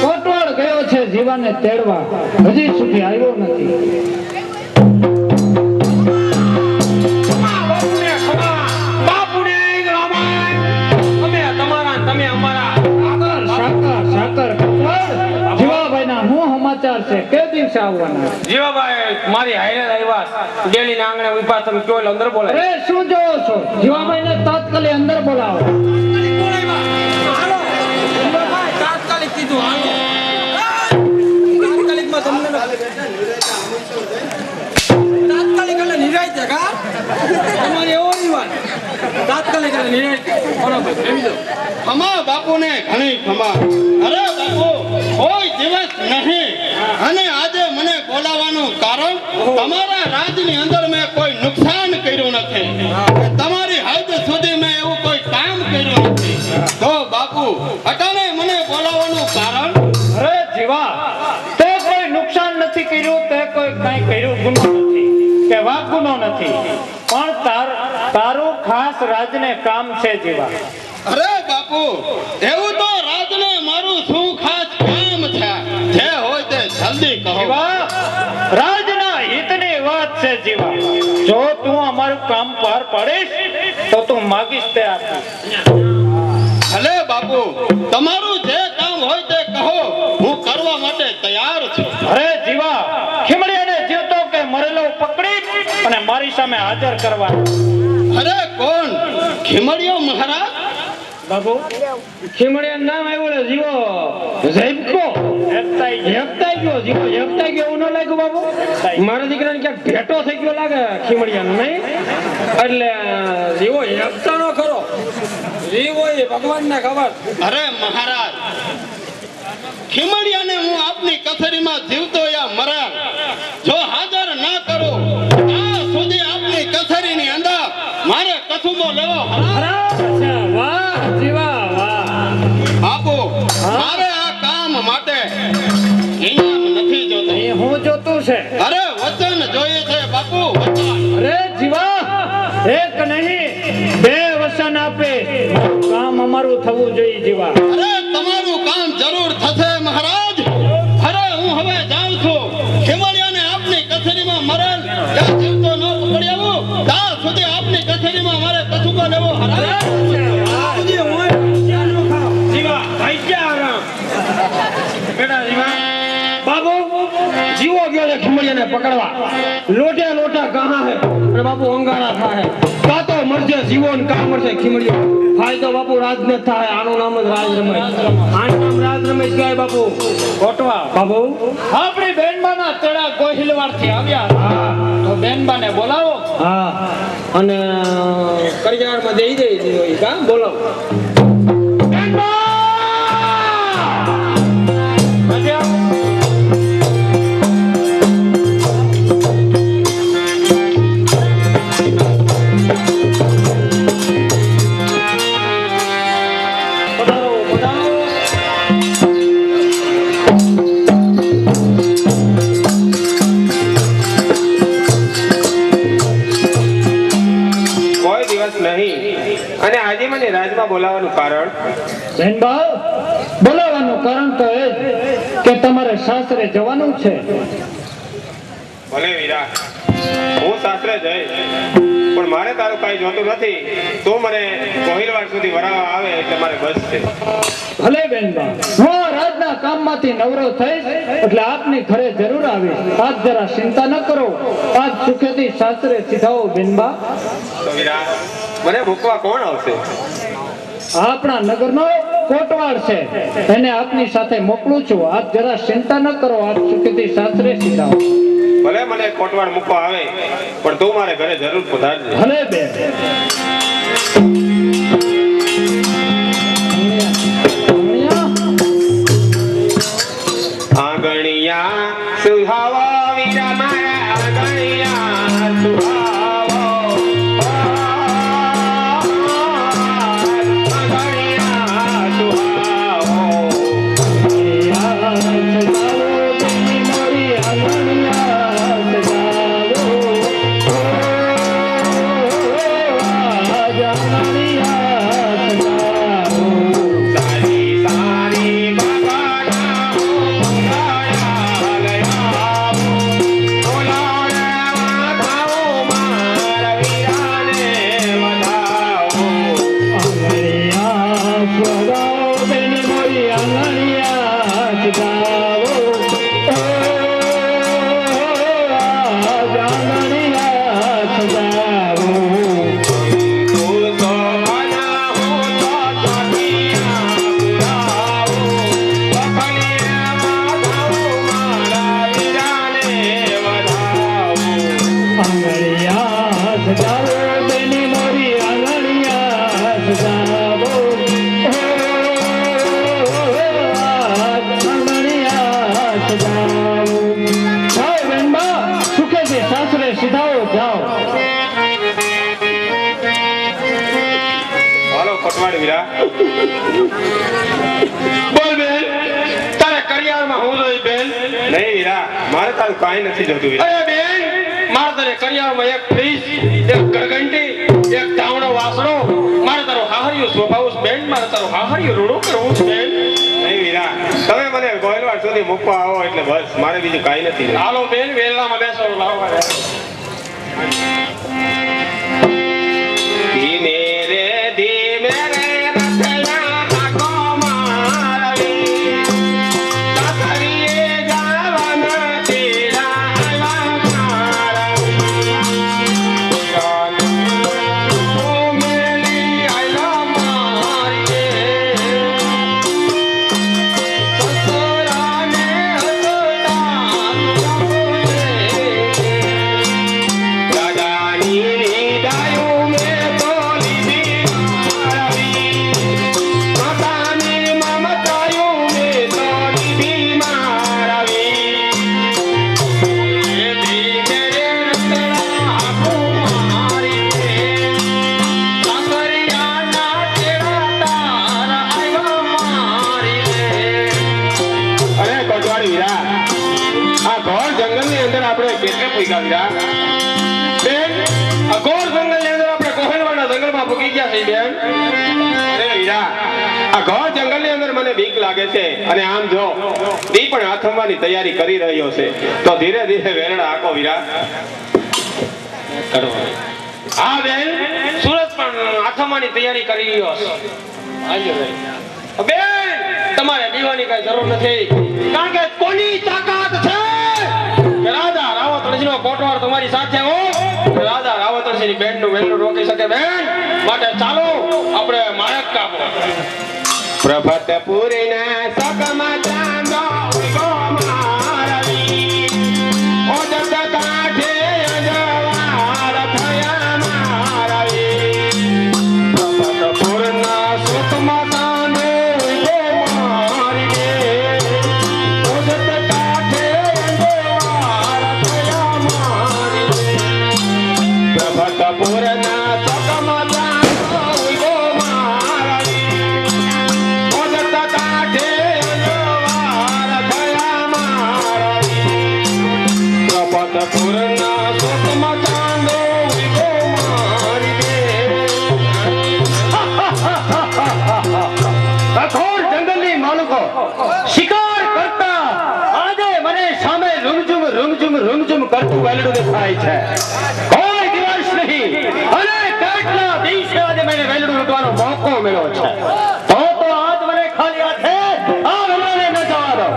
કોટવાળ ગયો છે જીવાને તેડવા હજી સુધી આવ્યો નથી બાપુને અમે તમારા તમે અમારા સાકર સાકર કોટવાળ જીવાભાઈના શું સમાચાર છે કે દિવસે આવવાના જીવાભાઈ મારી હાઈરે આવ્યા ડેલી ના આંગણે ઉભા તમે કયો એટલે અંદર બોલાય અરે શું જોવો છો જીવાભાઈને તાત્કાલિક અંદર બોલાવો તાત્કાલિક કીધું હાલો તાત્કાલિકમાં તમને તાત્કાલિક એટલે નિરાય છે કા તમારે એવો નહીં વાત તાત્કાલિક એટલે નિરાય બરોબર સમજો ખમા બાપુને ઘણી ખમા અરે બાપુ કોઈ દિવસ નહીં અને આજે મને બોલાવવાનું કારણ તમારા રાજની અંદર મેં કોઈ નુકસાન કર્યું નથી તમારી હદ સુધી મેં એવું કોઈ કામ કર્યું નથી તો બાપુ અટાણે મને બોલાવવાનું કારણ અરે જીવા તે કોઈ નુકસાન નથી કર્યું તે કોઈ કઈ કર્યું ગુનો નથી કે વાક ગુનો નથી પણ તારું ખાસ રાજને કામ છે જીવા અરે બાપુ એવું તો રાજને મારું શું ખાસ કામ છે જે હોય તે જલ્દી કહો જીવા રાજના હિતની વાત છે જીવા જો તું અમારું કામ પાર પાડીશ તો તું માગીશ તે આપીશ ભલે બાપુ તમારું જે કામ હોય તે કહો હું કરવા માટે તૈયાર છું અરે જીવા ખીમડિયાને જીવતો કે મરેલો પકડી અને મારી સામે હાજર કરવા અરે કોણ ખીમડિયો મહારાજ બાબુ ખીમડિયા નામ આવ્યું જીવો ઝૈબકો હેપતાઈ ગયો જીવો, હેપતાઈ ગયો એવું ન લાગ્યું બાપુ? મારા દીકરાને ક્યાંક ભેટો થઈ ગયો લાગે ખીમડિયાનો, નહીં? એટલે જીવો હેપતાનો ખરો, જીવો એ ભગવાનને ખબર. અરે મહારાજ, ખીમડિયાને હું આપની કથેરીમાં જીવતો યા મરણ જો હાજર ના કરો ત્યાં સુધી આપની કથેરીની અંદર મારે કસુંબો લેવો અચ્છા, વાહ જીવા વાહ. આપો. મારે આ કામ માટે ઇનામ નથી જોતો, એ હું જોતું છે. અરે વચન જોઈએ છે બાપુ, વચન. અરે જીવા, એક નહીં બે વચન આપે, કામ અમારું થવું જોઈએ જીવા. અરે તમારું કામ જરૂર થશે મહારાજ. અરે હું હવે જાઉં છું. ખીમડિયાને આપની કચેરીમાં મરણ ત્યાં જીવતો ન પકડી આવું ત્યાં સુધી આપની કચેરીમાં મારે કસુંબો લેવો. જીવા ભાઈ ક્યાં આરામ? બેટા જીવા, બાબુ જીવો ગયો છે ખીમડિયાને પકડવા. લોટે લોટા કહા હે અને બાપુ અંગારા થાય. કાં તો મરજે જીવો ને કાં મરજે ખીમડિયો. ફાયદો બાપુ રાજ ને થાય. આનું નામ જ રાજ રમેશ. આનું નામ રાજ રમેશ કહેવાય બાપુ. કોટવા બાબુ આપણી બેનબાના તેડા ગોહિલવાર થી આવ્યા. હા તો બેનબાને બોલાવો. હા અને કરિયારમાં દઈ દે કા બોલાવો. બેનબા અને આજે મને રાજમાં બોલાવવાનું કારણ? બેનબા બોલાવવાનું કારણ તો એ જ કે તમારે સાસરે જવાનું છે. ભલે વીરા, હું સાસરે જઈશ, પણ મારે તારું કઈ જોતું નથી. તું મને કોહિલવાડ સુધી વરાવવા આવે એટલે મારે બસ છે. ભલે બેનબા, હું આ રાજના કામમાંથી નવરો થઈશ એટલે આપની ઘરે જરૂર આવીશ. આપ જરા ચિંતા ન કરો. આપ સુખેથી સાસરે સીધાઓ બેનબા. તો વીરા, મને મૂકવા કોણ આવશે? આપણા નગરનો કોટવાડ છે, એને આપની સાથે મોકલું છું. આપ જરા ચિંતા ન કરો. આપ સુખેથી સાસરે સીધાઓ. ભલે મને કોટવાડ મૂકવા આવે, પણ તું મારે ઘરે જરૂર પધારજે. ભલે બેન. આંગણિયા સુહાવા વીરા મારા, આંગણિયા સુહાવો. આંગણિયા સુહાવો. સારી સારી બાબાના બોલાયા બોલાયા થાઓ મારા વીરાને વધાવો. બોલ બેન, તારે કરિયાવરમાં હું જોઈ બેન? નહીં વીરા, મારે તારું કાંઈ નથી જોતું વીરા. અરે બેન, મારે તારે કરિયાવરમાં એક ફ્રીજ, એક ઘરઘંટી, એક ધાવણો વાસણો, મારે તારો હાહરિયો સ્વભાવ બેન, મારે તારો હાહરિયો રૂડો કરવું છે બેન. નહીં વીરા, તમે મને ગોયલવાડ સુધી મૂકવા આવો એટલે બસ, મારે બીજું કાંઈ નથી. હાલો બેન, વેલામાં બેસો. લાવો ધીમે રે ધીમે રે રથયા નાખો મારા વીર. સાસરીએ જવાના તેરા આવ્યા મારા વીર. ઓ મેલી આયલા મારીએ, સસરાને પૂગ્યા વીરા બેન આ ગોળ જંગલની અંદર આપણે કોહલવાના જંગલમાં પૂગી ગયા છે બેન અરે વીરા આ ઘોર જંગલની અંદર મને બીક લાગે છે અને આમ જો દી પણ આથમવાની તૈયારી કરી રહ્યો છે તો ધીરે ધીરે વેરણા આકો વીરા હા બેન સુરત પણ આથમવાની તૈયારી કરી રહ્યો છે હાજો ભાઈ બેન તમારે દીવાની કઈ જરૂર નથી કારણ કે કોની તાકાત છે કે રાજા રાવતણજીનો કોટવાળ તમારી સાથે હો રાજા રાવતણજીની બેનનું વેલું રોકી શકે બેન માટે ચાલો આપણે મારક કાપો પ્રભાતપુરીના સકમાં ચાંદો ગોમારવી ઓજત કાઠે અજવાળ થયા મારવી પ્રભાતપુરના સુખમાં ચાંદો ગોમારવી ઓજત કાઠે અજવાળ થયા મારવી પ્રભાતપુરના સકમાં ચાંદો ગોમારવી કઠોર જંગલની માલિકો શિકાર કરતા આજે મને સામે રૂમઝુમ કરતું વેલડું દેખાય છે કોઈ દિવસ નહીં અને કેટલા દિવસે આજે મને વેલડું લૂંટવાનો મોકો મળ્યો છે તો આજ મને ખાલી હાથે આ વેલડાને ન જવા દો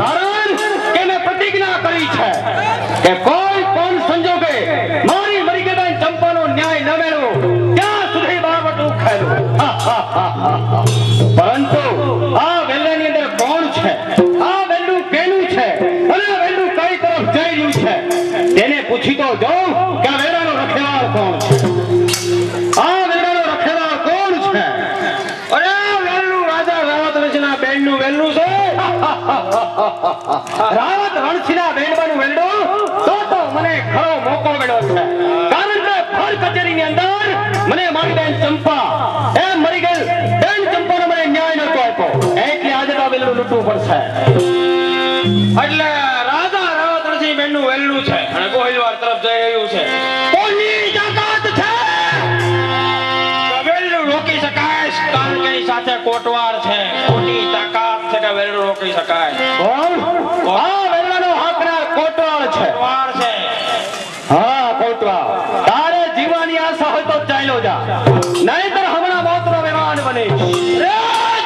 કારણ કે મેં પ્રતિજ્ઞા કરી છે કે કોઈ પણ સંજોગે મારી મરી ગયેલા ચંપાનો ન્યાય ન મેળવો ત્યાં સુધી બારવટું ખેલું પરંતુ આ વેલાની અંદર કોણ છે આ વેલું કેનું છે અને આ વેલું કઈ તરફ જઈ રહ્યું છે તેને પૂછી તો જો કે આ વેલાનો રખેવાળ કોણ છે આ વેલાનો રખેવાળ કોણ છે અરે વેલું રાજા રાવત રણછીના બેનનું વેલું છે રાવત રણછીના બેનવાનું વેલડું તો મને ખરો મોકો મળ્યો છે કારણ કે ફળ કચેરીની અંદર મને મારી બેન ચંપા એમ મરી ગઈ બેન ચંપાનો મને ન્યાય નતો આપ્યો એટલે આજે તો આ વેલડું લૂંટવું પડશે એટલે રાજા રાવતણજી બેનનું વેલું છે અને કોહિલવાર તરફ જઈ રહ્યું છે કોની તાકાત છે વેલું રોકી શકાય કારણ કે એની સાથે કોટવાળ છે કોની તાકાત છે કે વેલું રોકી શકાય કોણ આ વેલડાનો હાકનાર કોટવાળ છે કોટવાળ છે હા કોટવાળ તારે જીવવાની આશા હોય તો ચાલ્યો જા નહીંતર હમણાં મોતનો વિમાન બનીશ રે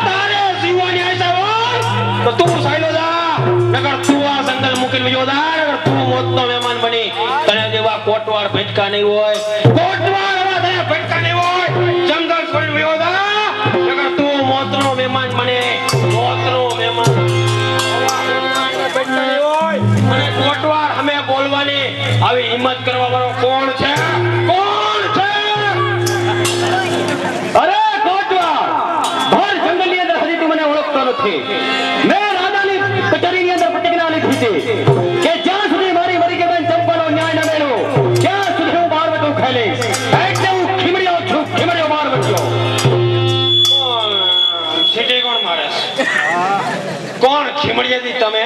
તારે જીવવાની આશા હોય તો તું સાયલો જા નગર તું આ જંગલ મૂકીને વિયો જા નગર તું મોતનો મહેમાન બની તને જેવા કોટવાળ ભટકા નહીં હોય કોટવાળ એવા તને ભટકા નહીં હોય જંગલ છોડીને વિયો જા નગર તું મોતનો મહેમાન બને મોતનો મહેમાન ભટકા નહીં હોય અને કોટવાળ અમે બોલવાની આવી હિંમત કરવા વાળો કોણ છે કોણ છે અરે કોટવાળ ભર જંગલની અંદર હજી તું મને ઓળખતો નથી મેં રાજાની કચેરીની અંદર પ્રતિજ્ઞા લીધી છે કે જ્યાં સુધી મારી મરી ગઈ બેન ચંપાનો ન્યાય ન મેળવો ત્યાં સુધી હું બારવટું ખેલીશ એટલે હું ખીમડ્યો છું ખીમડ્યો બારવટ્યો સીટી કોણ મારે છે? કોણ ખીમડીયાથી તમે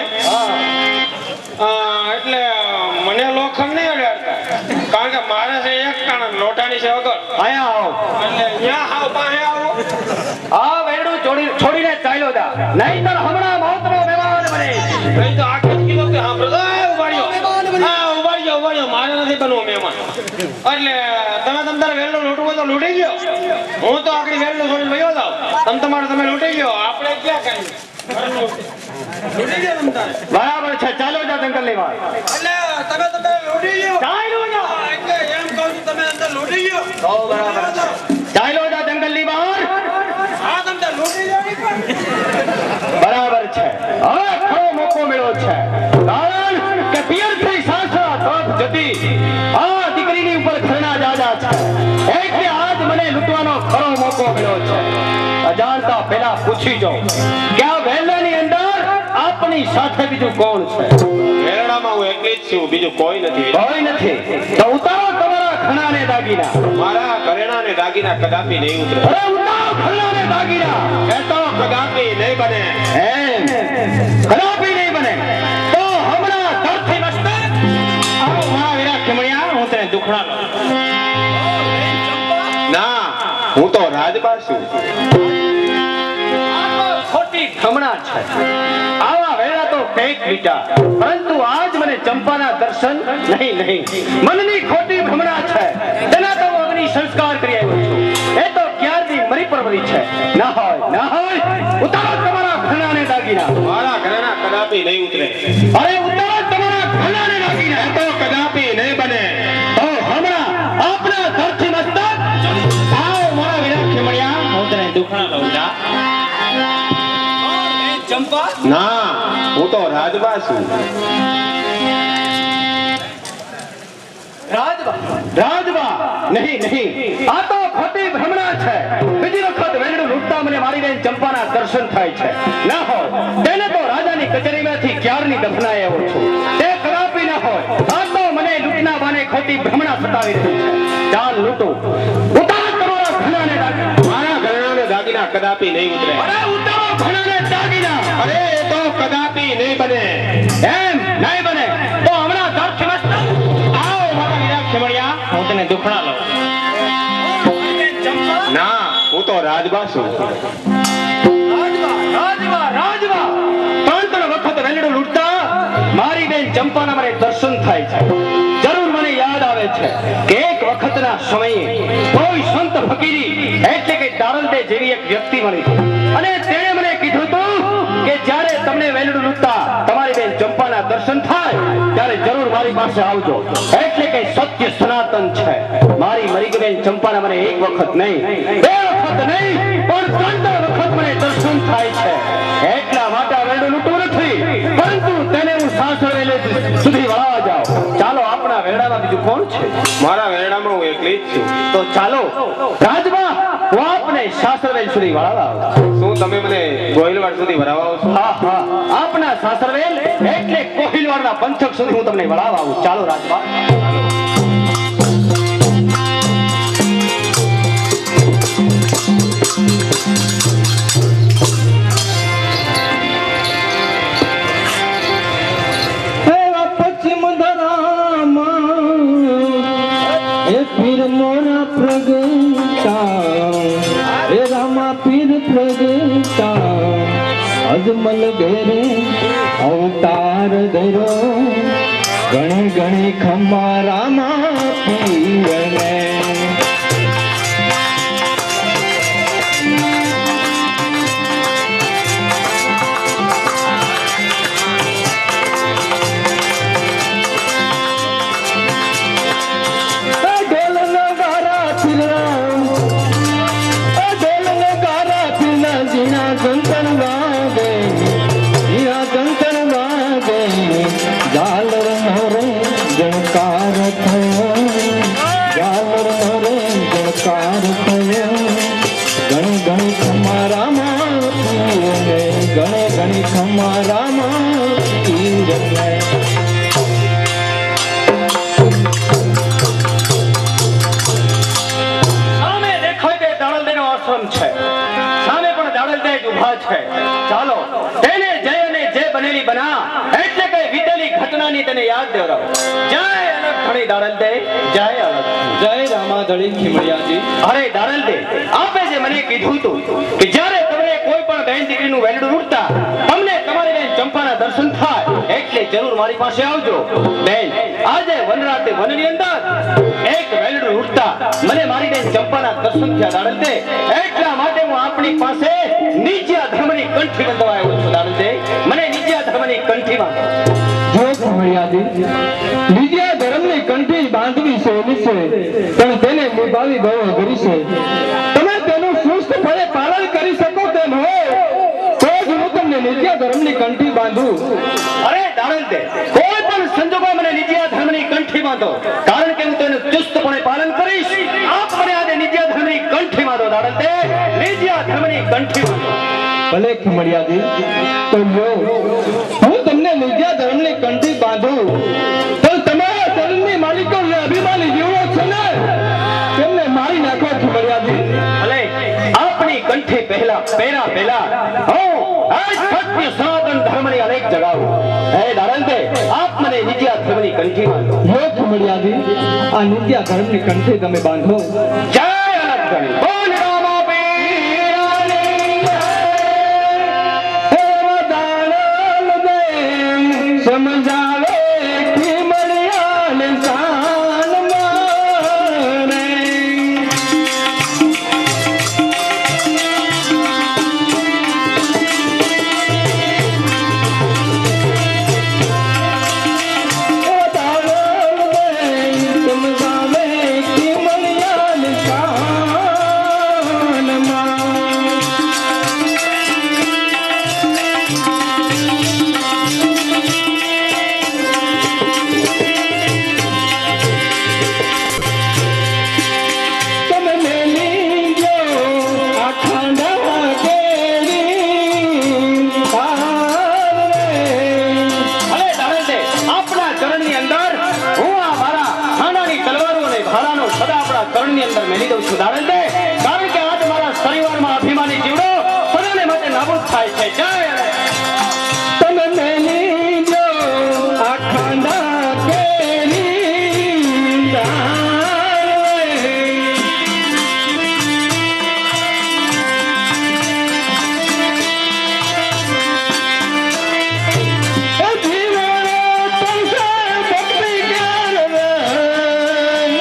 એટલે મને લોખંડ નહીં અડાડતા કારણ કે મારે છે એક કાણ લોટાની છે વગર આયા આવો એટલે અહીંયા આવ પાસે આવો આ વેરડું છોડીને ચાલ્યો જા નહીંતર હમણાં મોતનો વિમાન બનીશ નહીં તો આખે જ કીધું કે સાંભળો ઉભાડ્યો મારે નથી બનવું મહેમાન એટલે તમે તારે વેલનો લૂંટવું હોય તો લૂંટી ગયો હું તો આખરી વેલનો છોડીને વયો જાવ તમે લૂંટી ગયો આપણે ક્યાં કરીએ લૂંટી ગયો તમે તારે બરાબર છે ચાલો જા જંગલની વાત એટલે તમે લૂંટી ગયો ચાલ્યો જા એટલે એમ કહું છું તમે અંદર લૂંટી ગયો તો બરાબર છે ચાલ્યો જા જંગલની બહાર હા તમે લૂંટી ગયો બરાબર છે હવે ખરો મોકો મળ્યો છે કારણ કે પિયરથી સાસા તરફ જતી આ દીકરીની ઉપર ઘણા જાજા છે એટલે આજ મને લૂંટવાનો ખરો મોકો મળ્યો છે અજાણતા પહેલા પૂછી જાઉં કે આ વહેલાની અંદર આપની સાથે બીજું કોણ છે વેરણામાં હું એકલી જ છું બીજું કોઈ નથી કોઈ નથી તો ઉતારો તમારા ખણાને દાગીના મારા ઘરેણાને દાગીના કદાપી નહીં ઉતરે અરે ઉતારો ખણાને દાગીના એ તો કદાપી નહીં બને એમ કદાપી નહીં બને તો હમણાં ઘરથી મસ્તક આવો મારા દુખણા લો. ના હું તો રાજબા છું. ખોટી ભ્રમણા છે. આવા વેળા તો ફેંક બીટા, પરંતુ આજ મને ચંપાના દર્શન નહીં. મનની ખોટી ભ્રમણા છે. તેના તો હું અગ્નિ સંસ્કાર કરી આવ્યો છું. એ તો ક્યારની મરી પરવરી છે. ના હોય ઉતારો તમારા ઘરનાને દાગીના. મારા ઘરના કદાપી નહીં ઉતરે. અરે ઉતારો તમારા ઘરનાને દાગીના. એ તો કદાપી નહીં બને. તો હમણાં આપના ઘરથી મસ્તક આવો મારા વિના ખેમણિયા. હું તને દુખણા લઉં જા. ચંપા ના હું તો રાજબા છું. રાજબા નહીં. આ તો ખોટી ભ્રમણા છે. બીજી વખત વેલડું લૂંટતા મને મારી બેન ચંપાના દર્શન થાય છે. ના હોય તેને તો રાજાની કચેરીમાંથી ક્યારની દફનાઈ આવ્યો છું. તે કદાપી ના હોય. આ તો મને લૂંટના બાને ખોટી ભ્રમણા સતાવી રહી છે. ચાલ લૂંટો. ઉતારો તમારા ઘરનાને દાગીના. મારા ઘરનાને દાગીના કદાપી નહીં ઉતરે. અરે ઉતારો ઘરનાને દાગીના. અરે એ તો કદાપી નહીં બને. એમ નહીં બને તો હમણાં ઘરથી મસ્તક આવો મારા વિના ખેમણિયા. હું તને દુખણા લઉં. ના હું તો રાજબા છું. રાજવા ત્રણ વખત વેલડું લૂંટતા મારી બેન ચંપાના મને દર્શન થાય છે. જરૂર મને યાદ આવે છે કે એક વખતના સમયે કોઈ સંત ફકીરી એટલે કે દારલદે જેવી એક વ્યક્તિ મળી અને તેણે મને કીધું હતું કે જ્યારે તમને વેલડું લૂંટતા તમારી બેન ચંપાના દર્શન થાય ત્યારે જરૂર મારી પાસે આવજો. એટલે કે સત્ય સનાતન છે. મારી મરી ગઈ બેન ચંપાના મને એક વખત નહીં, બે વખત નહીં, પણ ત્રણ વખત મને દર્શન થાય છે. એટલા માટે આ વેલડું લૂંટવું નથી, પરંતુ તેને હું સાસર વેલે સુધી વળાવવા જાઉં. ચાલો આપણા વેરડામાં બીજું કોણ છે? મારા વેરડામાં હું એકલી જ છું. તો ચાલો રાજમાં હું આપને સાસર વેલ સુધી વળાવવા આવું. શું તમે મને ગોહિલવાડ સુધી ભરાવા આવશો? હા આપના સાસરવેલ એટલે કોહિલવાડના પંથક સુધી હું તમને વળાવવા આવું. ચાલો રાજમાં. પશ્ચિમ ધરામાં એ પીર મોરા પ્રગટા, એ રામા પીર પ્રગટા, અજમલ ઘેરે અવતાર ધરો, ઘણી ઘણી ખમ્મા રામા પીરને. સામે પણ દાડલદે જ ઊભા છે. ચાલો તેને જય અને જય બનેલી બના એટલે કે વીતેલી ઘટનાની તેને યાદ દેવરાવો. જય અલગ ધણી દાડલદે, જય અલગ. જય રામાધણી ખીમડિયાજી. અરે દાડલદે, આપે જે મને કીધું હતું કે જ્યારે તમે કોઈ પણ બહેન દીકરીનું વેલડું લૂંટતા તમને તમારી બેન ચંપાના દર્શન થાય એટલે જરૂર મારી પાસે આવજો. બેન આજે વનરાતે વનની અંદર એક વેલડું લૂંટતા મને મારી બેન ચંપાના દર્શન થયા દાડલદે. એટલા માટે હું આપણી પાસે નીચા ધર્મની કંઠી બંધવા આવ્યો છું. દાડલદે મને નીચા ધર્મની કંઠી બાંધો. જો ખમડિયાજી, બીજા ધર્મની કંઠી બાંધવી સહેલી છે, પણ તેને નિભાવી બહુ અઘરી છે. તમે તેનું સુસ્તપણે પાલન કરી શકો તેમ હોય તો જ હું તમને નીચા ધર્મની કંઠી બાંધું. અરે દાડલદે, કોઈ પણ સંજોગોમાં મને નીચા ધર્મની કંઠી બાંધો, કારણ કે હું તેનું ચુસ્તપણે પાલન કરીશ. આપ મને આજે નીચા ધર્મની કંઠી બાંધો. દાડલદે, નીચા ધર્મની કંઠી બાંધો. ભલે ખમડિયાજી, તો લો હું તમને નીચા ધર્મની કંઠી બાંધું, તો તમારા શરીરની માલિકો જે અભિમાની જીવો છે ને તેમને મારી નાખો ખમડિયાજી. ભલે આપણી કંઠી પહેલા હું આ સત્ય સનાતન ધર્મની અનેક જગાવું. હે દાડલદે, આપ મને નીચા ધર્મની કંઠી બાંધો. હે ખીમડિયાજી, આ નિત્યા ધર્મની કંઠી તમે બાંધો. જય અલગ ધણી. બોલ રામા પીરાની જય. હે દાનલ દે સમજાવે ખીમડિયાને શાન મારે. અરે દાડલ દે, આપણા ચરણની અંદર હું આ મારા ખાનાની તલવારો અને ભાલાનો સદા આપણા ચરણની અંદર મેલી દઉં છું દાડલ દે. કારણ કે આજ મારા પરિવારમાં અભિમાની જીવડો સદાને માટે નાબૂદ થાય છે. જય અલગ. તમે મેલી જો આ ખાંડા કેરી તારે. એ જીવડો તમસે ભક્તિ કરવે,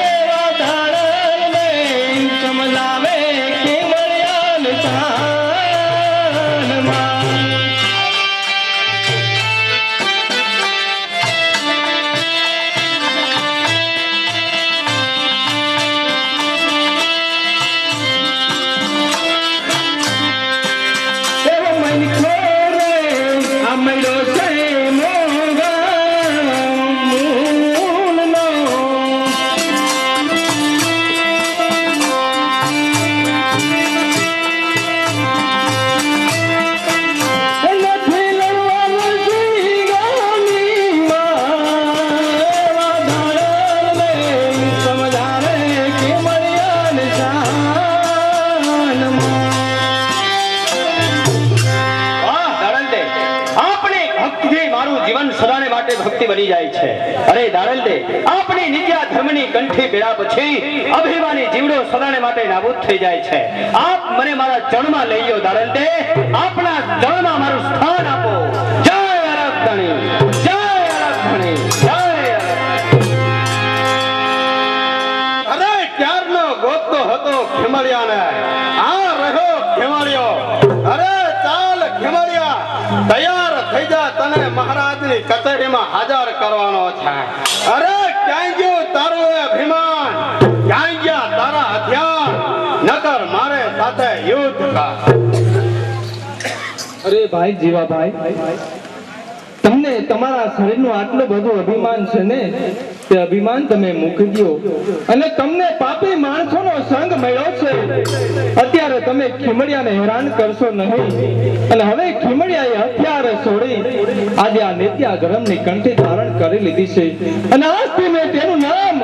એવા દાડલને સમજાવે ખીમડિયાને શાનમાં. એવો મનખો રે આ મૈડો છે મોગા મૂલનો. નથી લડવાનું જીગાનીમાં, એવા દાડલને સમજાવે ખીમડિયાને શાનમાં. વાહ દાડલ દે, આપણી ભક્તિથી મારું જીવન સદાને માટે ભક્તિ બની જાય છે. અરે દાડલ દે, આપણી નિત્યા ધર્મની કંઠી બેડા પછી અભિમાની જીવડો સદાને માટે નાબૂદ થઈ જાય છે. આપ મને મારા ચરણમાં લઈ લો દાડલ દે. આપણા ચરણમાં મારું સ્થાન આપો. જય અલગ ધણી, જય અલગ ધણી, જય અલગ. અરે ક્યારનો ગોતતો હતો ખીમડિયાને, આ રહ્યો ખીમડિયો. અરે ચાલ ખીમડિયા, તૈયાર થઈ જા, તને મહારાજની કચેરીમાં હાજર કરવાનો છે. અરે ક્યાંય ગયું તારું એ અભિમાન, ક્યાંય ગયા તારા હથિયાર, નકર મારે સાથે યુદ્ધ કર. અરે ભાઈ જીવાભાઈ, તમને તમારા શરીરનું આટલું બધું અભિમાન છે ને, તે અભિમાન તમે મૂકી દો અને તમને પાપી માણસોનો સંગ મળ્યો છે. અત્યારે તમે ખીમડિયાને હેરાન કરશો નહીં. અને હવે ખીમડિયાએ હથિયાર છોડી આજે આ નિત્યા ધર્મની કંઠી ધારણ કરી લીધી છે. અને આજથી મેં તેનું નામ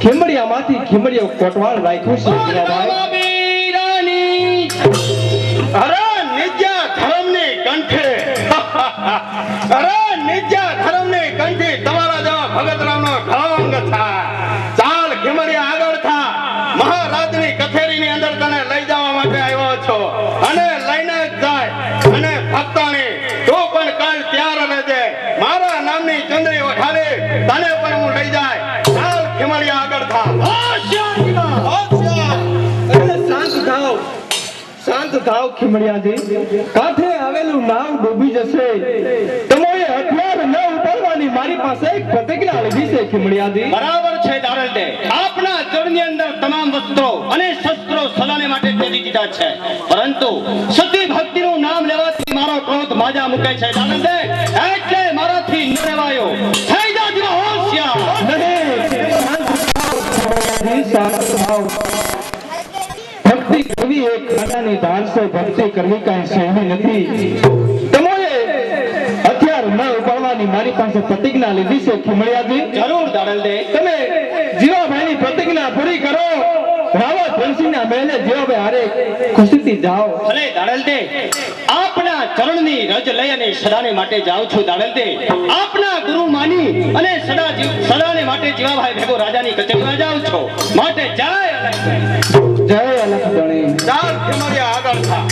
ખીમડિયામાંથી ખીમડિયો કોટવાળ રાખ્યું છે. જીવાભાઈ, અરે નિત્યા ધર્મની કંઠી, અરે નિત્યા ધર્મની કંઠી, તમારા જેવા ભગતરામનો ઢોંગ થાય. ચાલ ખીમડિયા આગળ થા, મહારાજની કચેરીની અંદર તને લઈ જવા માટે આવ્યો છો. અને લઈને જ જાય. અને ભક્તાણી તું પણ કાલ તૈયાર રહેજે, મારા નામની ચુંદડી ઓઢાડી તને પણ હું લઈ જાય. ચાલ ખીમડિયા આગળ થા. અરે શાંત થાવ, શાંત થાવ ખીમડિયાજી. કાંઠે આવેલું નાવ ડૂબી જશે. તમારે હથિયાર ન ઉપાડવાની મારી પાસે એક પ્રતિજ્ઞા લીધી છે ખીમડિયાજી. બરાબર છે દાડલ દે, આપના ચરણની અંદર તમામ વસ્ત્રો અને શસ્ત્રો સદાને માટે ત્યજી દીધા છે. પરંતુ સતી ભક્તિનું નામ લેવાથી મારો ક્રોધ માજા મૂકે છે દાડલ દે, એટલે મારાથી ન રહેવાયો. થઈ જા જીવા હોશિયાર. નહીં, શાંત થાવ. ભક્તિ કરવી એક ખાડાની ધાર છે. ભક્તિ કરવી કાંઈ સહેલી નથી. તમારે હથિયાર ન ઉપાડવાની મારી પાસે પ્રતિજ્ઞા લીધી છે ખીમડિયાજી. જરૂર દાડલ દે. તમે જીવાભાઈની પ્રતિજ્ઞા પૂરી કરો રાવણ ધનસિંહના મહેલે જીવાભાઈ હારે ખુશીથી જાઓ. ભલે દાડલતે આપના ચરણની રજ લઈ અને સદાને માટે જાઉં છું દાડલતે. આપના ગુરુ માની અને સદાને માટે જીવાભાઈ ભેગો રાજાની કચેરીમાં જાઉં છું. માટે જય અલગ. જય અલખ ધણી. ચાલ તમારી આગળ થા